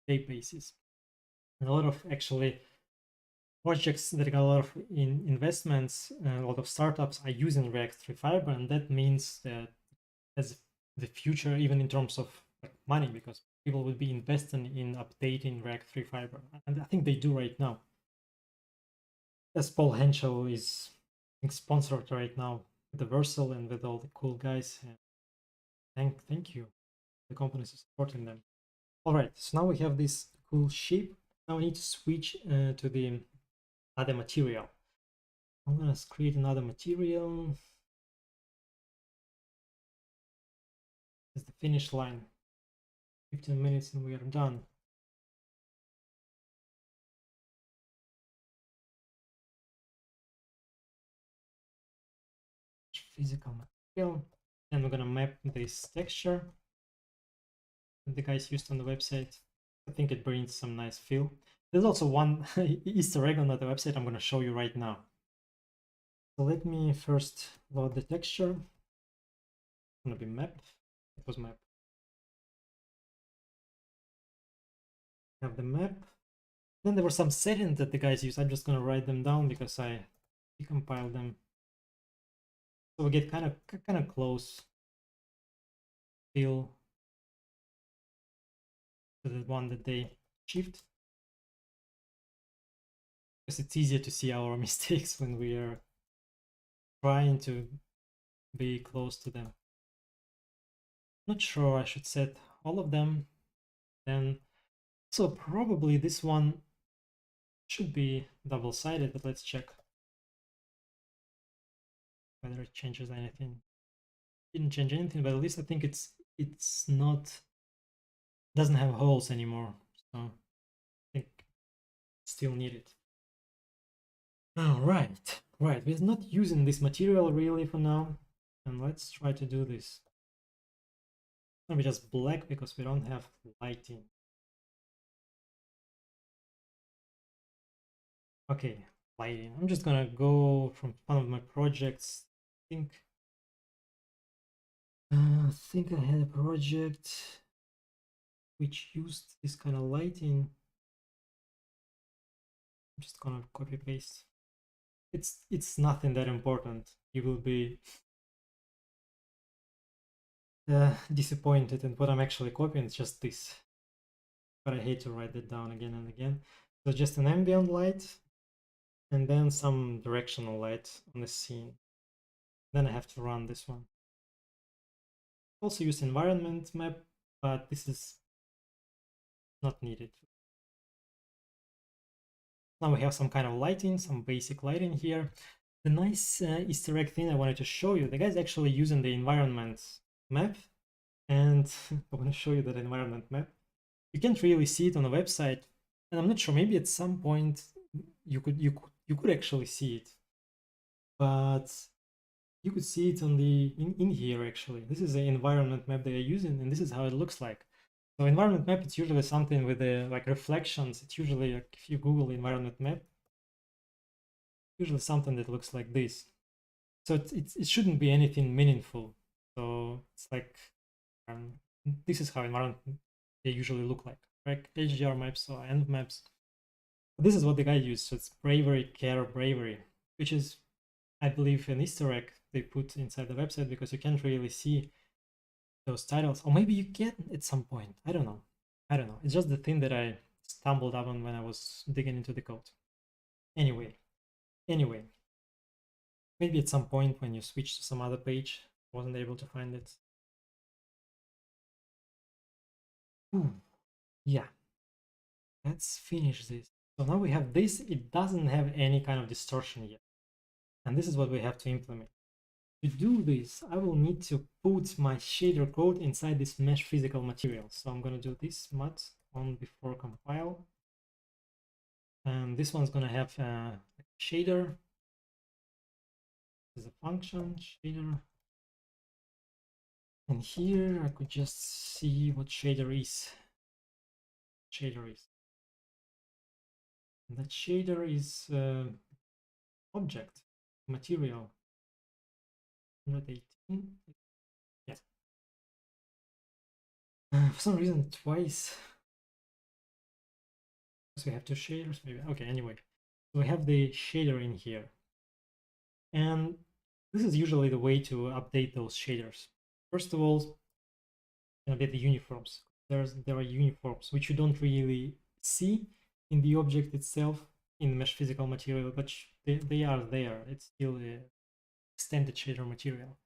day basis. And a lot of actually projects that got a lot of investments, a lot of startups are using React 3 Fiber, and that means that as the future, even in terms of money, because people will be investing in updating React 3 Fiber, and I think they do right now. As Paul Henschel is sponsored right now with the Versal and with all the cool guys. Thank you. The company is supporting them. All right, so now we have this cool shape. Now we need to switch to the other material. I'm gonna create another material. It's the finish line. 15 minutes and we are done. physical material, and we're gonna map this texture that the guys used on the website. I think it brings some nice feel. There's also one Easter egg on the website I'm gonna show you right now. So let me first load the texture. It's gonna be map. It was map. Have the map. Then there were some settings that the guys use. I'm just gonna write them down because I decompiled them. So we get kind of close feel to the one that they achieved. Because it's easier to see our mistakes when we are trying to be close to them. Not sure I should set all of them. Then so probably this one should be double-sided, but let's check whether it changes anything. Didn't change anything, but at least I think it's not, doesn't have holes anymore. So I think still need it. All right, right. We're not using this material really for now, and let's try to do this. It's gonna be just black because we don't have lighting. Okay, lighting. I'm just gonna go from one of my projects. I think I had a project which used this kind of lighting. I'm just gonna copy paste. It's nothing that important. You will be disappointed in what I'm actually copying. It's just this, but I hate to write it down again and again. So just an ambient light and then some directional light on the scene. Then I have to run this one. Also use environment map, but this is not needed. Now we have some kind of lighting, some basic lighting here. The nice Easter egg thing I wanted to show you, the guy's actually using the environment map, and I want to show you that environment map. You can't really see it on the website, and I'm not sure, maybe at some point you could actually see it, but you could see it on the in here actually. This is the environment map they are using, and this is how it looks like. So environment map, it's usually something with the like reflections. It's usually like if you Google environment map, usually something that looks like this. So it shouldn't be anything meaningful. So it's like this is how environment they usually look like, right? HDR maps or end maps. This is what the guy used. So it's bravery, care, bravery, which is, I believe, an Easter egg they put inside the website because you can't really see those titles, or maybe you can at some point. I don't know. It's just the thing that I stumbled upon when I was digging into the code. Anyway, maybe at some point when you switch to some other page, wasn't able to find it. Yeah, let's finish this. So now we have this. It doesn't have any kind of distortion yet, and this is what we have to implement. To do this, I will need to put my shader code inside this mesh physical material. So I'm going to do this mod on before compile. And this one's going to have a shader. This is a function, shader. And here I could just see what shader is. And that shader is object, material. 118. Yes. For some reason, twice. So we have two shaders, maybe. Okay, anyway. So we have the shader in here. And this is usually the way to update those shaders. First of all, update the uniforms. There are uniforms which you don't really see in the object itself in the mesh physical material, but they are there. It's still the extended shader material.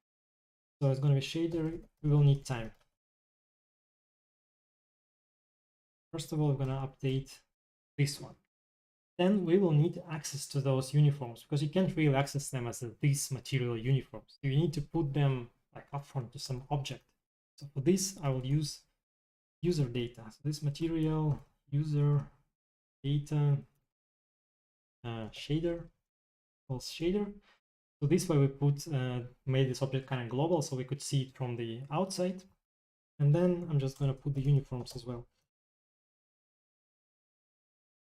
So it's going to be shader. We will need time. First of all, we're going to update this one. Then we will need access to those uniforms because you can't really access them as these material uniforms. You need to put them like upfront to some object. So for this, I will use user data. So this material user data shader, false shader. So this way we made this object kind of global so we could see it from the outside. And then I'm just going to put the uniforms as well.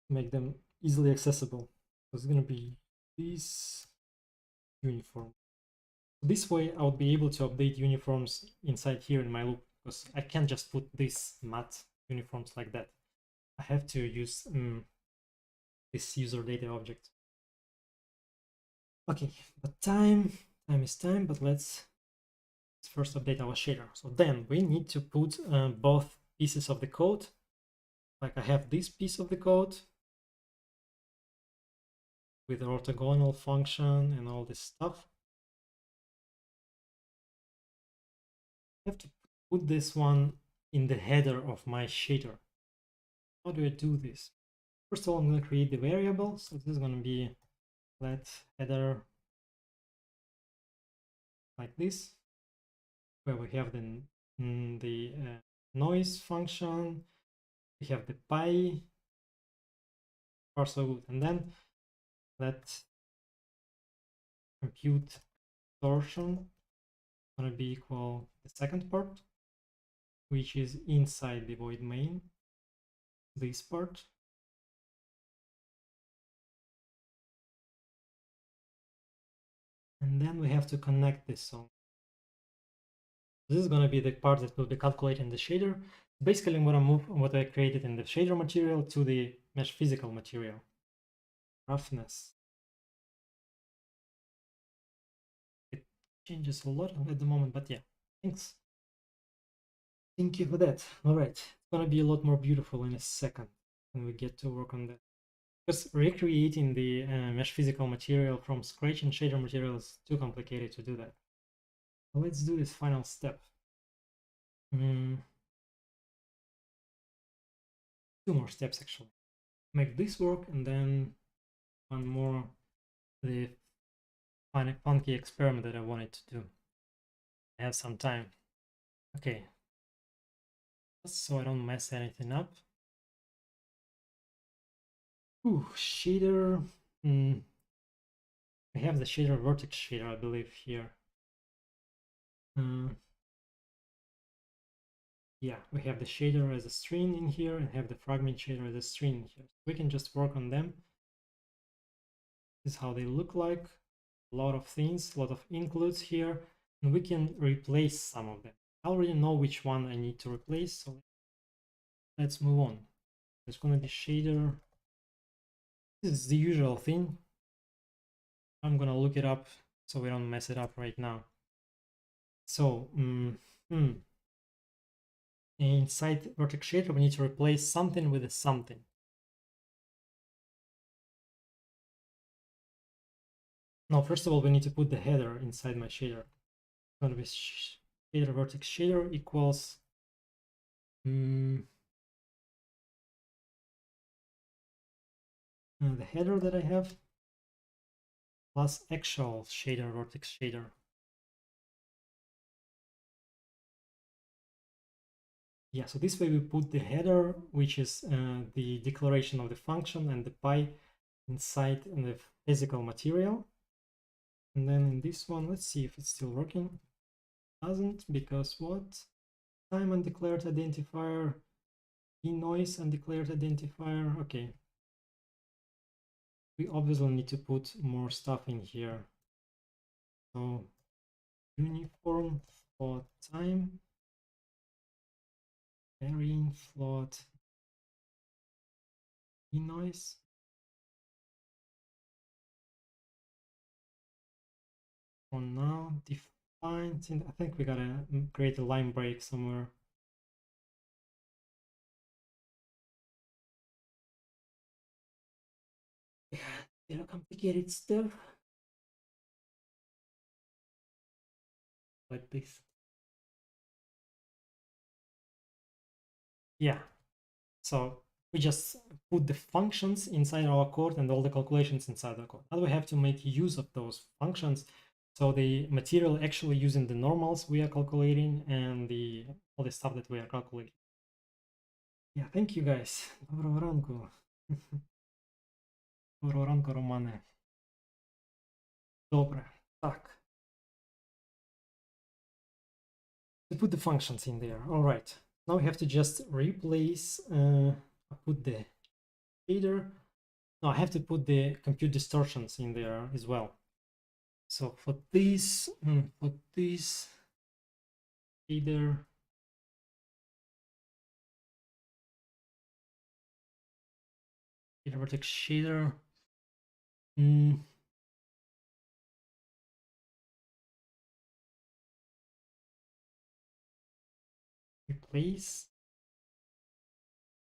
Make them easily accessible. So it's going to be this uniform. This way I would be able to update uniforms inside here in my loop, because I can't just put this math uniforms like that. I have to use this user data object. Okay, but time is time, but let's first update our shader. So then we need to put both pieces of the code. Like I have this piece of the code with the orthogonal function and all this stuff. I have to put this one in the header of my shader. How do I do this? First of all, I'm going to create the variable. So this is going to be let header like this, where we have the noise function, we have the pi, parser and then let compute distortion going to be equal the second part, which is inside the void main, this part. And then we have to connect this. So this is going to be the part that will be calculated in the shader. Basically, I'm going to move what I created in the shader material to the mesh physical material. Roughness. It changes a lot at the moment, but yeah, thanks. Thank you for that. All right, it's going to be a lot more beautiful in a second when we get to work on that. Because recreating the mesh physical material from scratch in shader material is too complicated to do that. Let's do this final step. Two more steps actually. Make this work and then one more, the funky experiment that I wanted to do. I have some time. Okay. Just so I don't mess anything up. Ooh, shader. I have the shader vertex shader, I believe, here. Yeah, we have the shader as a string in here and have the fragment shader as a string here. We can just work on them. This is how they look like. A lot of things, a lot of includes here, and we can replace some of them. I already know which one I need to replace, so let's move on. There's going to be shader. This is the usual thing. I'm going to look it up so we don't mess it up right now. So, inside Vertex shader, we need to replace something with a something. Now, first of all, we need to put the header inside my shader. It's going to be shader vertex shader equals the header that I have plus actual shader vertex shader. Yeah, so this way we put the header, which is the declaration of the function, and the pi inside in the physical material. And then in this one, let's see if it's still working. Doesn't, because what? Time undeclared identifier, noise undeclared identifier. Okay. We obviously need to put more stuff in here. So uniform float time, varying float noise. For now, defined. I think we gotta create a line break somewhere. Yeah, complicated stuff like this. Yeah, so we just put the functions inside our code and all the calculations inside the code. Now we have to make use of those functions. So the material actually using the normals we are calculating and all the stuff that we are calculating. Yeah, thank you guys. Доброго ранку. Доброго ранку, Романе. Добре. Fuck. To put the functions in there. All right. Now we have to just replace, put the shader. No, I have to put the compute distortions in there as well. So for this shader, vertex shader. Replace.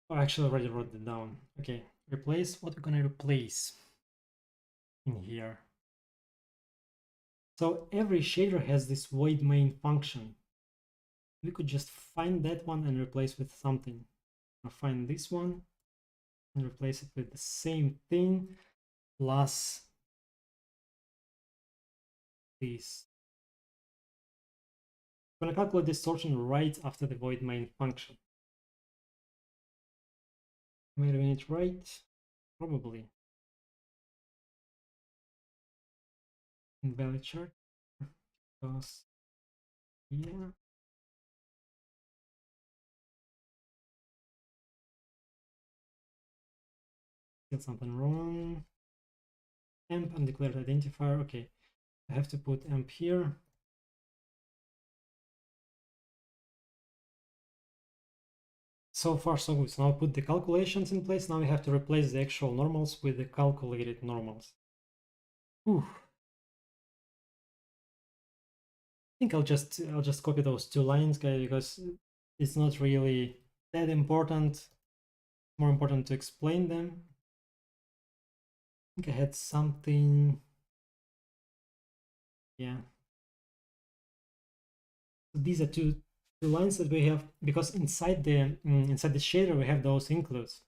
Oh, I actually already wrote it down. Okay, replace. What we're gonna replace in here? So every shader has this void main function. We could just find that one and replace with something. I'll find this one and replace it with the same thing plus this. I'm gonna calculate distortion right after the void main function. Am I doing it right? Probably. Invalid chart because yeah. Get something wrong. Amp undeclared identifier. Okay, I have to put amp here. So far so good. So now put the calculations in place. Now we have to replace the actual normals with the calculated normals. Whew. I think I'll just copy those two lines, guys, because it's not really that important. More important to explain them. I think I had something. Yeah. So these are two lines that we have because inside the shader we have those includes.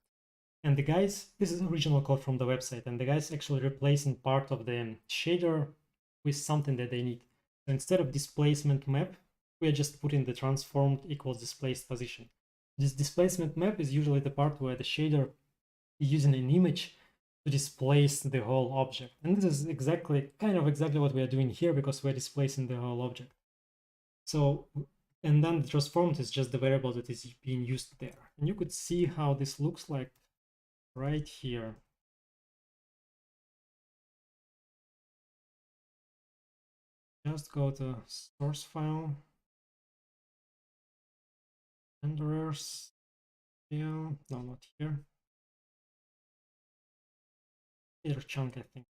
And the guys, this is original code from the website, and the guys actually replacing part of the shader with something that they need. So instead of displacement map, we are just putting the transformed equals displaced position. This displacement map is usually the part where the shader is using an image to displace the whole object. And this is kind of exactly what we are doing here because we're displacing the whole object. So, and then the transformed is just the variable that is being used there. And you could see how this looks like right here. Just go to source file, renderers, yeah, no, not here. Here chunk, I think.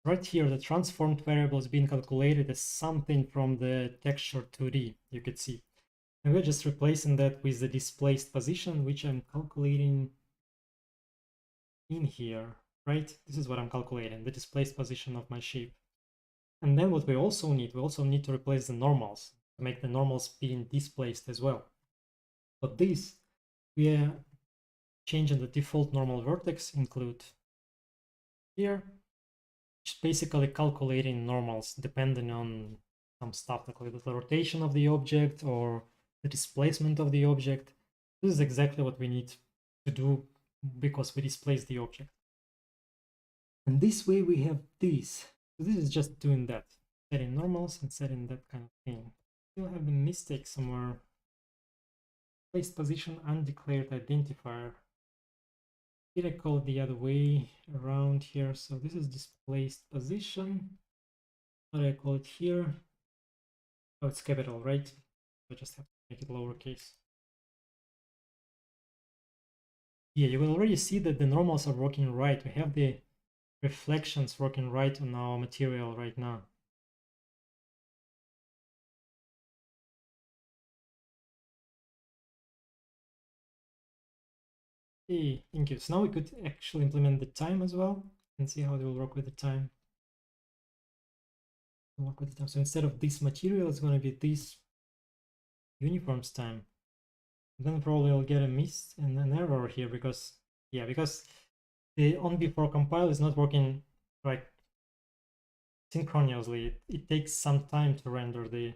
Right here, the transformed variable is being calculated as something from the texture 2D, you could see. And we're just replacing that with the displaced position, which I'm calculating in here, right? This is what I'm calculating, the displaced position of my shape. And then what we also need to replace the normals, to make the normals being displaced as well. But this, we are changing the default normal vertex include here, which is basically calculating normals depending on some stuff like the rotation of the object or the displacement of the object. This is exactly what we need to do because we displace the object. And this way we have this. So this is just doing that, setting normals and setting that kind of thing. Still have the mistake somewhere. Placed position undeclared identifier. Did I call it the other way around here? So this is displaced position. What do I call it here? Oh, it's capital, right? I just have to make it lowercase. Yeah, you can already see that the normals are working right. We have the reflections working right on our material right now. Hey, thank you. So now we could actually implement the time as well and see how it will work with the time. So instead of this material, it's going to be this uniforms time. Then probably I'll get a miss and an error here because the on before compile is not working like synchronously. It takes some time to render the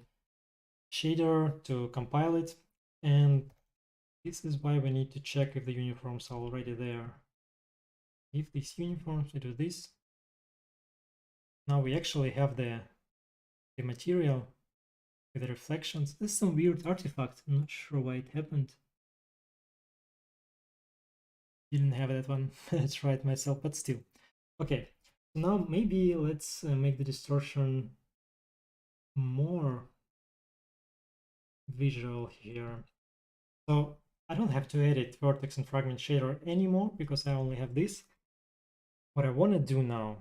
shader to compile it, and this is why we need to check if the uniforms are already there. If these uniforms, we do this, Now we actually have the material with the reflections. This is some weird artifact. I'm not sure why it happened. Didn't have that one. I tried myself, but still. Okay, so now maybe let's make the distortion more visual here. So I don't have to edit vertex and fragment shader anymore because I only have this. What I want to do now,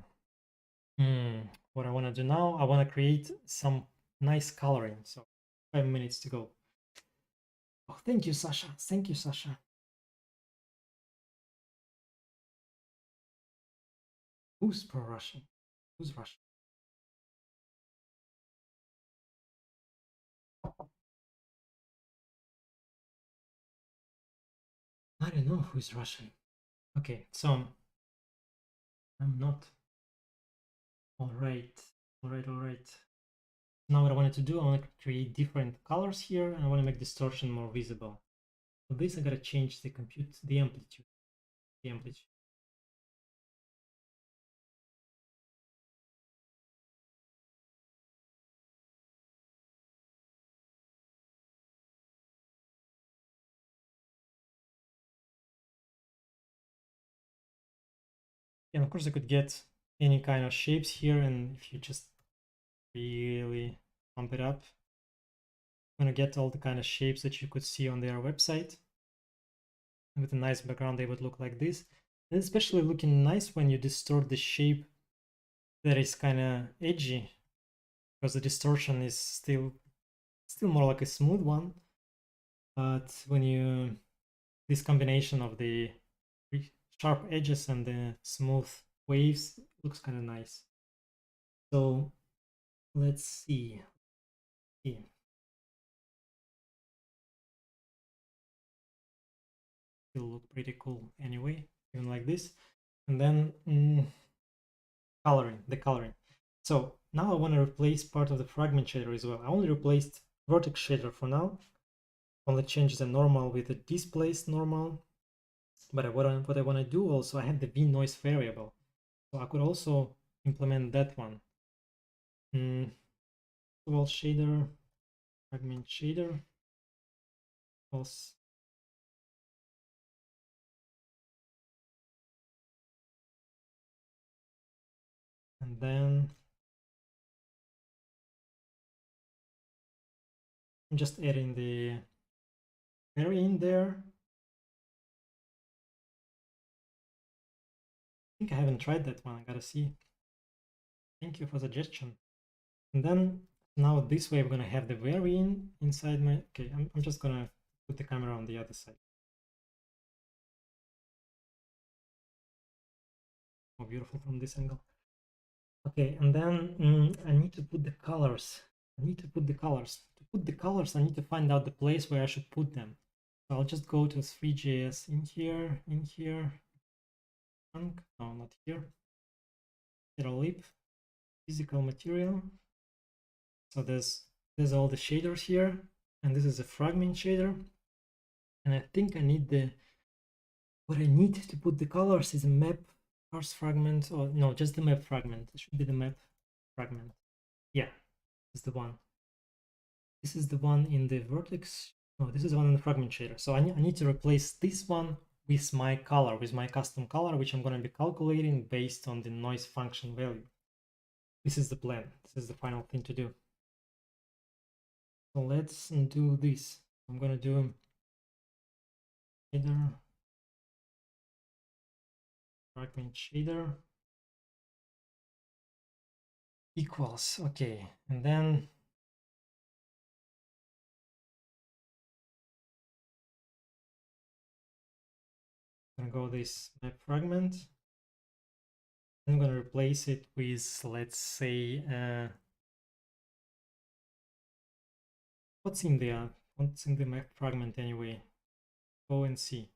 what I want to do now, I want to create some nice coloring. So 5 minutes to go. Oh, thank you, Sasha. Thank you, Sasha. Who's pro-Russian? Who's Russian? I don't know who's Russian. Okay, so I'm not. All right, all right, all right. Now what I wanted to do, I want to create different colors here, and I want to make distortion more visible. For this, I gotta change the amplitude, the amplitude. And of course, I could get any kind of shapes here, and if you just really pump it up, I'm gonna get all the kind of shapes that you could see on their website. And with a nice background, they would look like this. And especially looking nice when you distort the shape that is kind of edgy, because the distortion is still more like a smooth one. But when you this combination of the sharp edges and the smooth waves looks kind of nice. So let's see. Still look pretty cool anyway, even like this. And then the coloring. So now I want to replace part of the fragment shader as well. I only replaced vertex shader for now. Only change the normal with the displaced normal. But what I want to do also, I have the V noise variable. So I could also implement that one. Well, shader, fragment shader, else. And then I'm just adding the vary in there. I think I haven't tried that one. I gotta see. Thank you for the suggestion. And then now this way we're gonna have the vary in inside my. Okay, I'm just gonna put the camera on the other side. More beautiful from this angle. Okay, and then I need to put the colors. I need to put the colors. To put the colors, I need to find out the place where I should put them. So I'll just go to three.js in here, no, not here. It'll lip, physical material. So there's all the shaders here, and this is a fragment shader. And I think I need what I need to put the colors is a map parse fragment, or no, just the map fragment. It should be the map fragment. Yeah, this is the one. This is the one in the vertex. No, this is the one in the fragment shader. So I need to replace this one with my color, with my custom color, which I'm going to be calculating based on the noise function value. This is the plan. This is the final thing to do. So let's do this. I'm going to do shader, fragment shader equals. Okay, and then I'm going to go this map fragment. I'm going to replace it with, let's say, what's in the map fragment anyway? Go and see.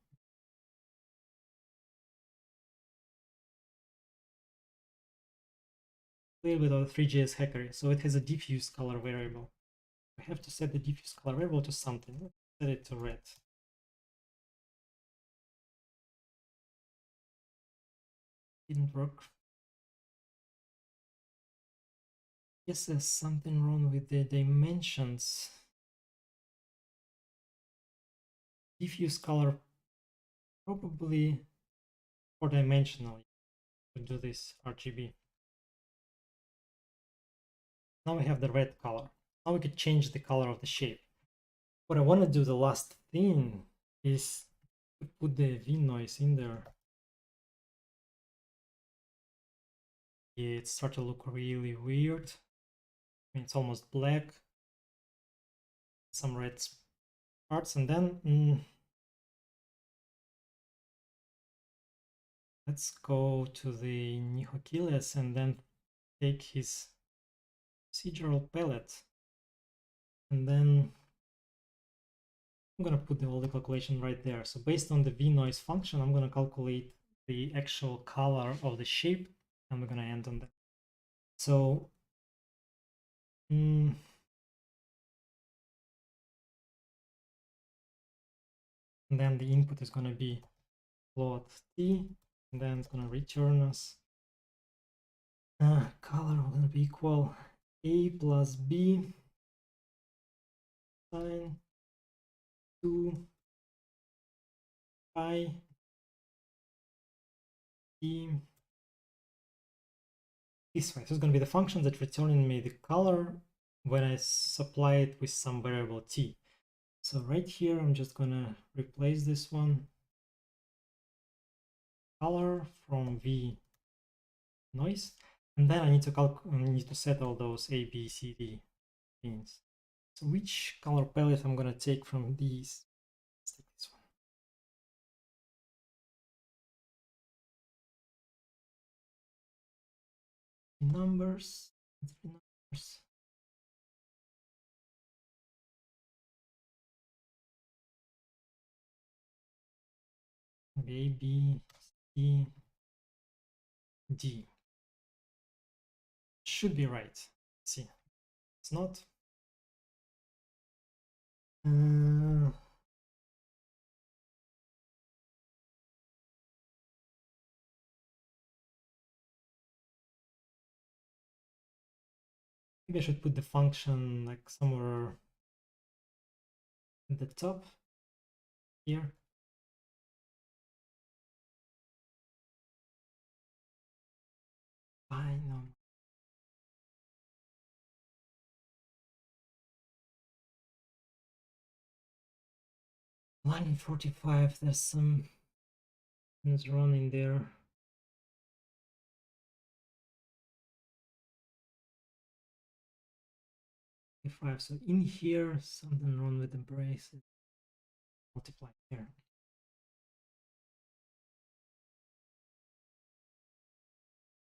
A little bit of 3.js hackery. So it has a diffuse color variable. I have to set the diffuse color variable to something. Let's set it to red. Didn't work. Guess there's something wrong with the dimensions. Diffuse color, probably 4-dimensional. To do this RGB. Now we have the red color. Now we could change the color of the shape. What I want to do, the last thing, is to put the V noise in there. Yeah, it starts to look really weird. It's almost black. Some red parts, and then let's go to the Nihokiles and then take his procedural palette, and then I'm gonna put all the calculation right there. So based on the V noise function, I'm gonna calculate the actual color of the shape, and we're gonna end on that. So and then the input is gonna be plot t, and then it's gonna return us color gonna be equal a plus b sine 2 pi t this way. So it's gonna be the function that returning me the color when I supply it with some variable t. So right here, I'm just gonna replace this one color from v noise, and then I need to set all those a, b, c, d things. So which color palette I'm gonna take from these? Let's take this one. Numbers. A, B, C, D. Should be right. Let's see, it's not. Maybe I should put the function like somewhere at the top here. I know. Line 45, there's some things running there. So in here, something wrong with the braces. Multiply here.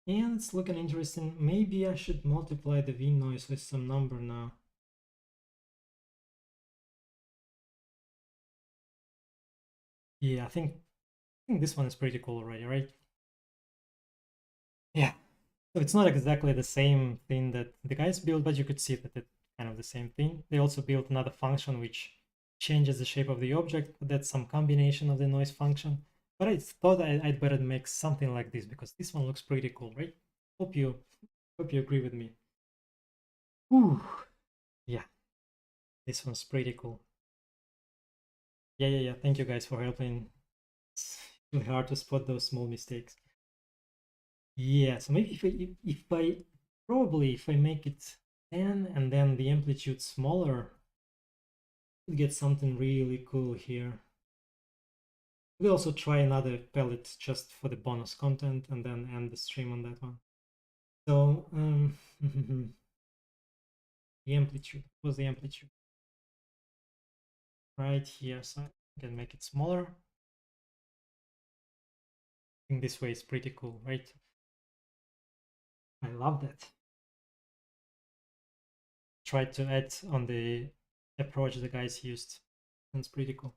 And it's looking interesting. Maybe I should multiply the V noise with some number now. Yeah, I think this one is pretty cool already, right? Yeah. So it's not exactly the same thing that the guys built, but you could see that it's kind of the same thing. They also built another function which changes the shape of the object, but that's some combination of the noise function. But I thought I'd better make something like this because this one looks pretty cool, right? Hope you agree with me. Ooh, yeah, this one's pretty cool. Yeah. Thank you guys for helping. It's really hard to spot those small mistakes. Yeah, so maybe if I make it 10 and then the amplitude smaller, we'll get something really cool here. We'll also try another palette just for the bonus content and then end the stream on that one. So the amplitude was the amplitude right here, so I can make it smaller. I think this way is pretty cool, right? I love that. Try to add on the approach the guys used. That's pretty cool.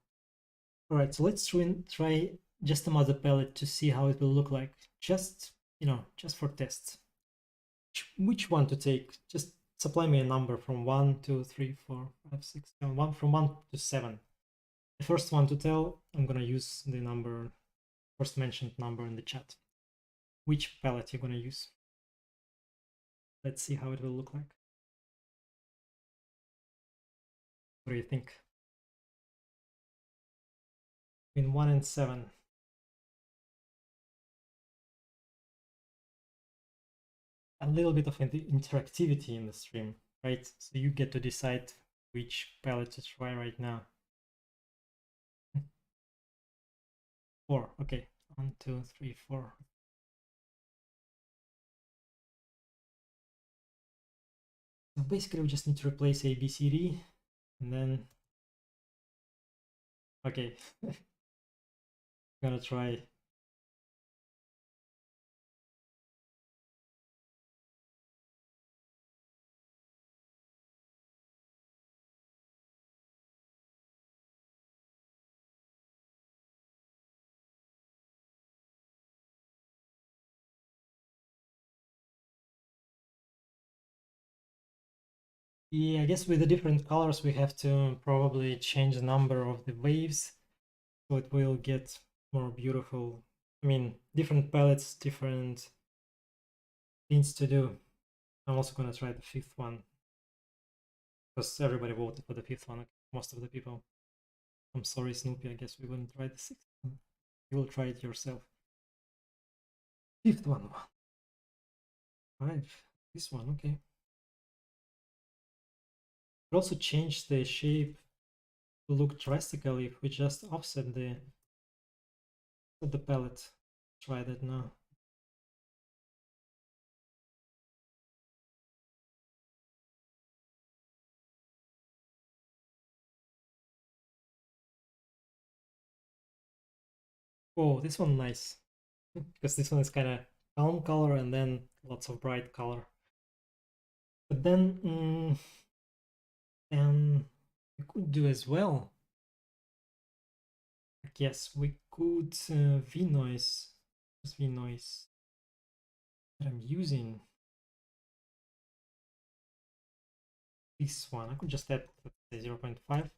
All right, so let's try just another palette to see how it will look like. Just, just for tests. Which one to take? Just supply me a number from 1, 2, 3, 4, 5, 6, 7, 1, from 1 to 7. The first one to tell, I'm gonna use the number, first mentioned number in the chat. Which palette you're gonna use? Let's see how it will look like. What do you think? Between 1 and 7. A little bit of interactivity in the stream, right? So you get to decide which palette to try right now. 4, okay. 1, 2, 3, 4. So basically we just need to replace A, B, C, D, and then, okay. Gonna try. Yeah, I guess with the different colors we have to probably change the number of the waves so it will get more beautiful. I mean, different palettes, different things to do. I'm also gonna try the 5th one because everybody voted for the 5th one, most of the people. I'm sorry, Snoopy, I guess we wouldn't try the 6th one. You will try it yourself. 5th one. 5. This one, okay. It also changed the shape to look drastically if we just offset the palette. Try that now. Oh, this one nice. Because this one is kind of calm color and then lots of bright color. But then, we could do as well. I guess we could V-noise. What's V-noise that I'm using? This one. I could just add, let's say, 0.5. And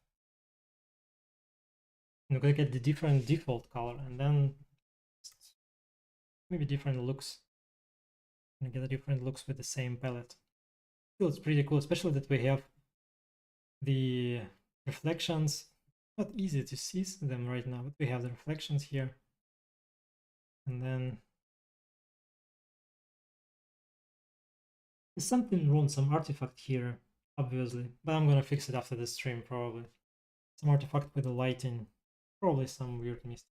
we're gonna get the different default color and then maybe different looks. And get the different looks with the same palette. Still, it's pretty cool, especially that we have the reflections. Not easy to see them right now, but we have the reflections here. And then there's something wrong, some artifact here, obviously. But I'm gonna fix it after the stream, probably. Some artifact with the lighting. Probably some weird mistake.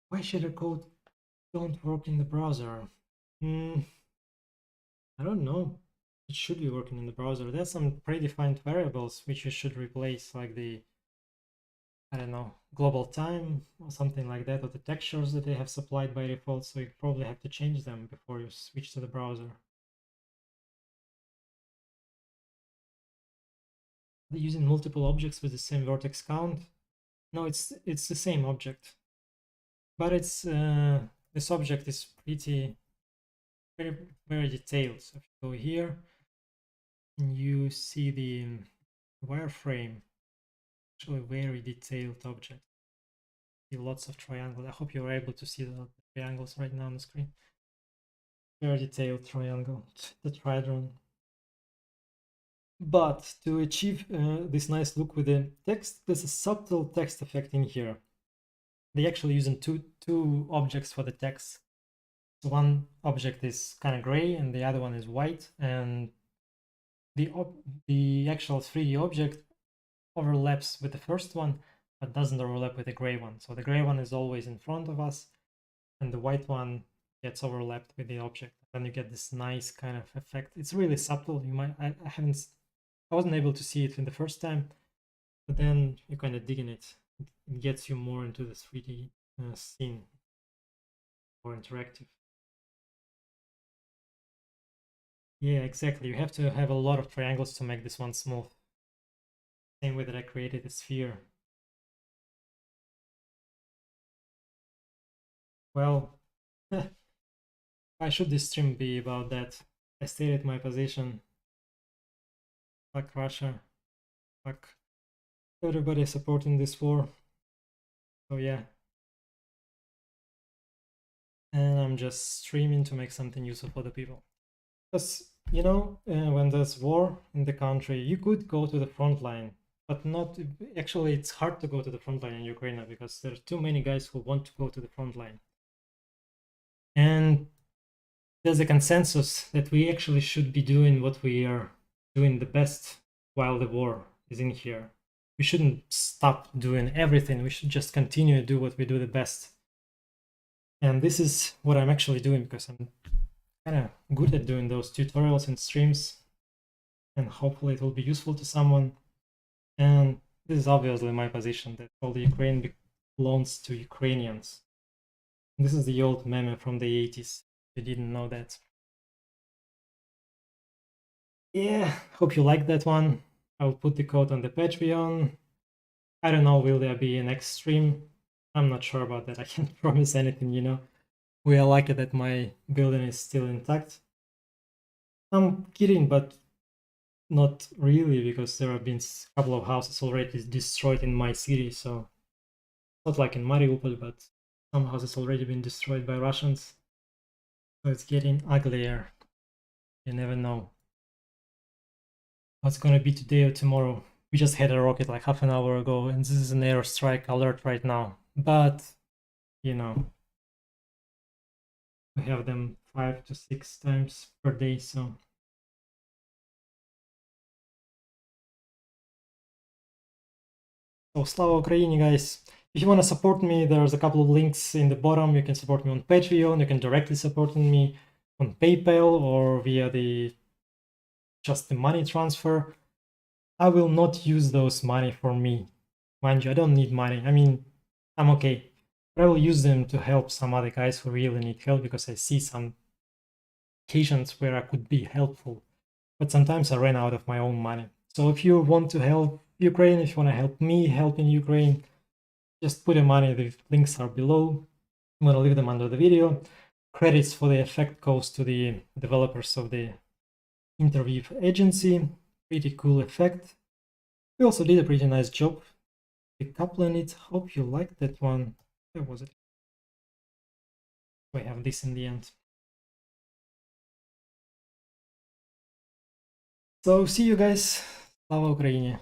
Why shader code don't work in the browser? I don't know. It should be working in the browser. There's some predefined variables which you should replace, like the, I don't know, global time or something like that, or the textures that they have supplied by default, so you probably have to change them before you switch to the browser. They're using multiple objects with the same vertex count. No, it's the same object, but it's this object is pretty very detailed. So if you go here and you see the wireframe, actually very detailed object. See lots of triangles. I hope you're able to see the triangles right now on the screen. Very detailed triangle, the tridrone. But to achieve this nice look with the text, there's a subtle text effect in here. They actually using two objects for the text. So one object is kind of gray and the other one is white, and the actual 3D object overlaps with the first one, but doesn't overlap with the gray one. So the gray one is always in front of us, and the white one gets overlapped with the object. Then you get this nice kind of effect. It's really subtle. You might I wasn't able to see it in the first time, but then you kind of dig in it. It gets you more into the 3D scene, more interactive. Yeah, exactly. You have to have a lot of triangles to make this one smooth. Same way that I created a sphere. Well, why should this stream be about that? I stated my position. Fuck Russia. Fuck everybody supporting this war. So yeah. and I'm just streaming to make something useful for the people. Because, you know, when there's war in the country, you could go to the front line, but not actually. It's hard to go to the front line in Ukraine because there are too many guys who want to go to the front line. And there's a consensus that we actually should be doing what we are doing the best while the war is in here. We shouldn't stop doing everything. We should just continue to do what we do the best. And this is what I'm actually doing because I'm kind of good at doing those tutorials and streams. And hopefully it will be useful to someone. And this is obviously my position that all the Ukraine belongs to Ukrainians. This is the old meme from the 80s. If you didn't know that. Yeah, hope you liked that one. I'll put the code on the Patreon. I don't know, will there be a next stream? I'm not sure about that. I can't promise anything, you know. We are lucky that my building is still intact. I'm kidding, but not really, because there have been a couple of houses already destroyed in my city, so not like in Mariupol, but some houses already been destroyed by Russians. So it's getting uglier. You never know what's gonna be today or tomorrow. We just had a rocket like half an hour ago, and this is an airstrike alert right now. But, you know, we have them 5 to 6 times per day, so. So, Slava Ukraini, guys. If you want to support me, there's a couple of links in the bottom. You can support me on Patreon. You can directly support me on PayPal or via just the money transfer. I will not use those money for me. Mind you, I don't need money. I mean, I'm okay. But I will use them to help some other guys who really need help because I see some occasions where I could be helpful. But sometimes I ran out of my own money. So if you want to help Ukraine, if you want to help me helping Ukraine, just put the money. The links are below. I'm going to leave them under the video. Credits for the effect goes to the developers of the interview agency. Pretty cool effect. We also did a pretty nice job decoupling it. Hope you liked that one. Where was it? We have this in the end. So see you guys. Slava Ukraini.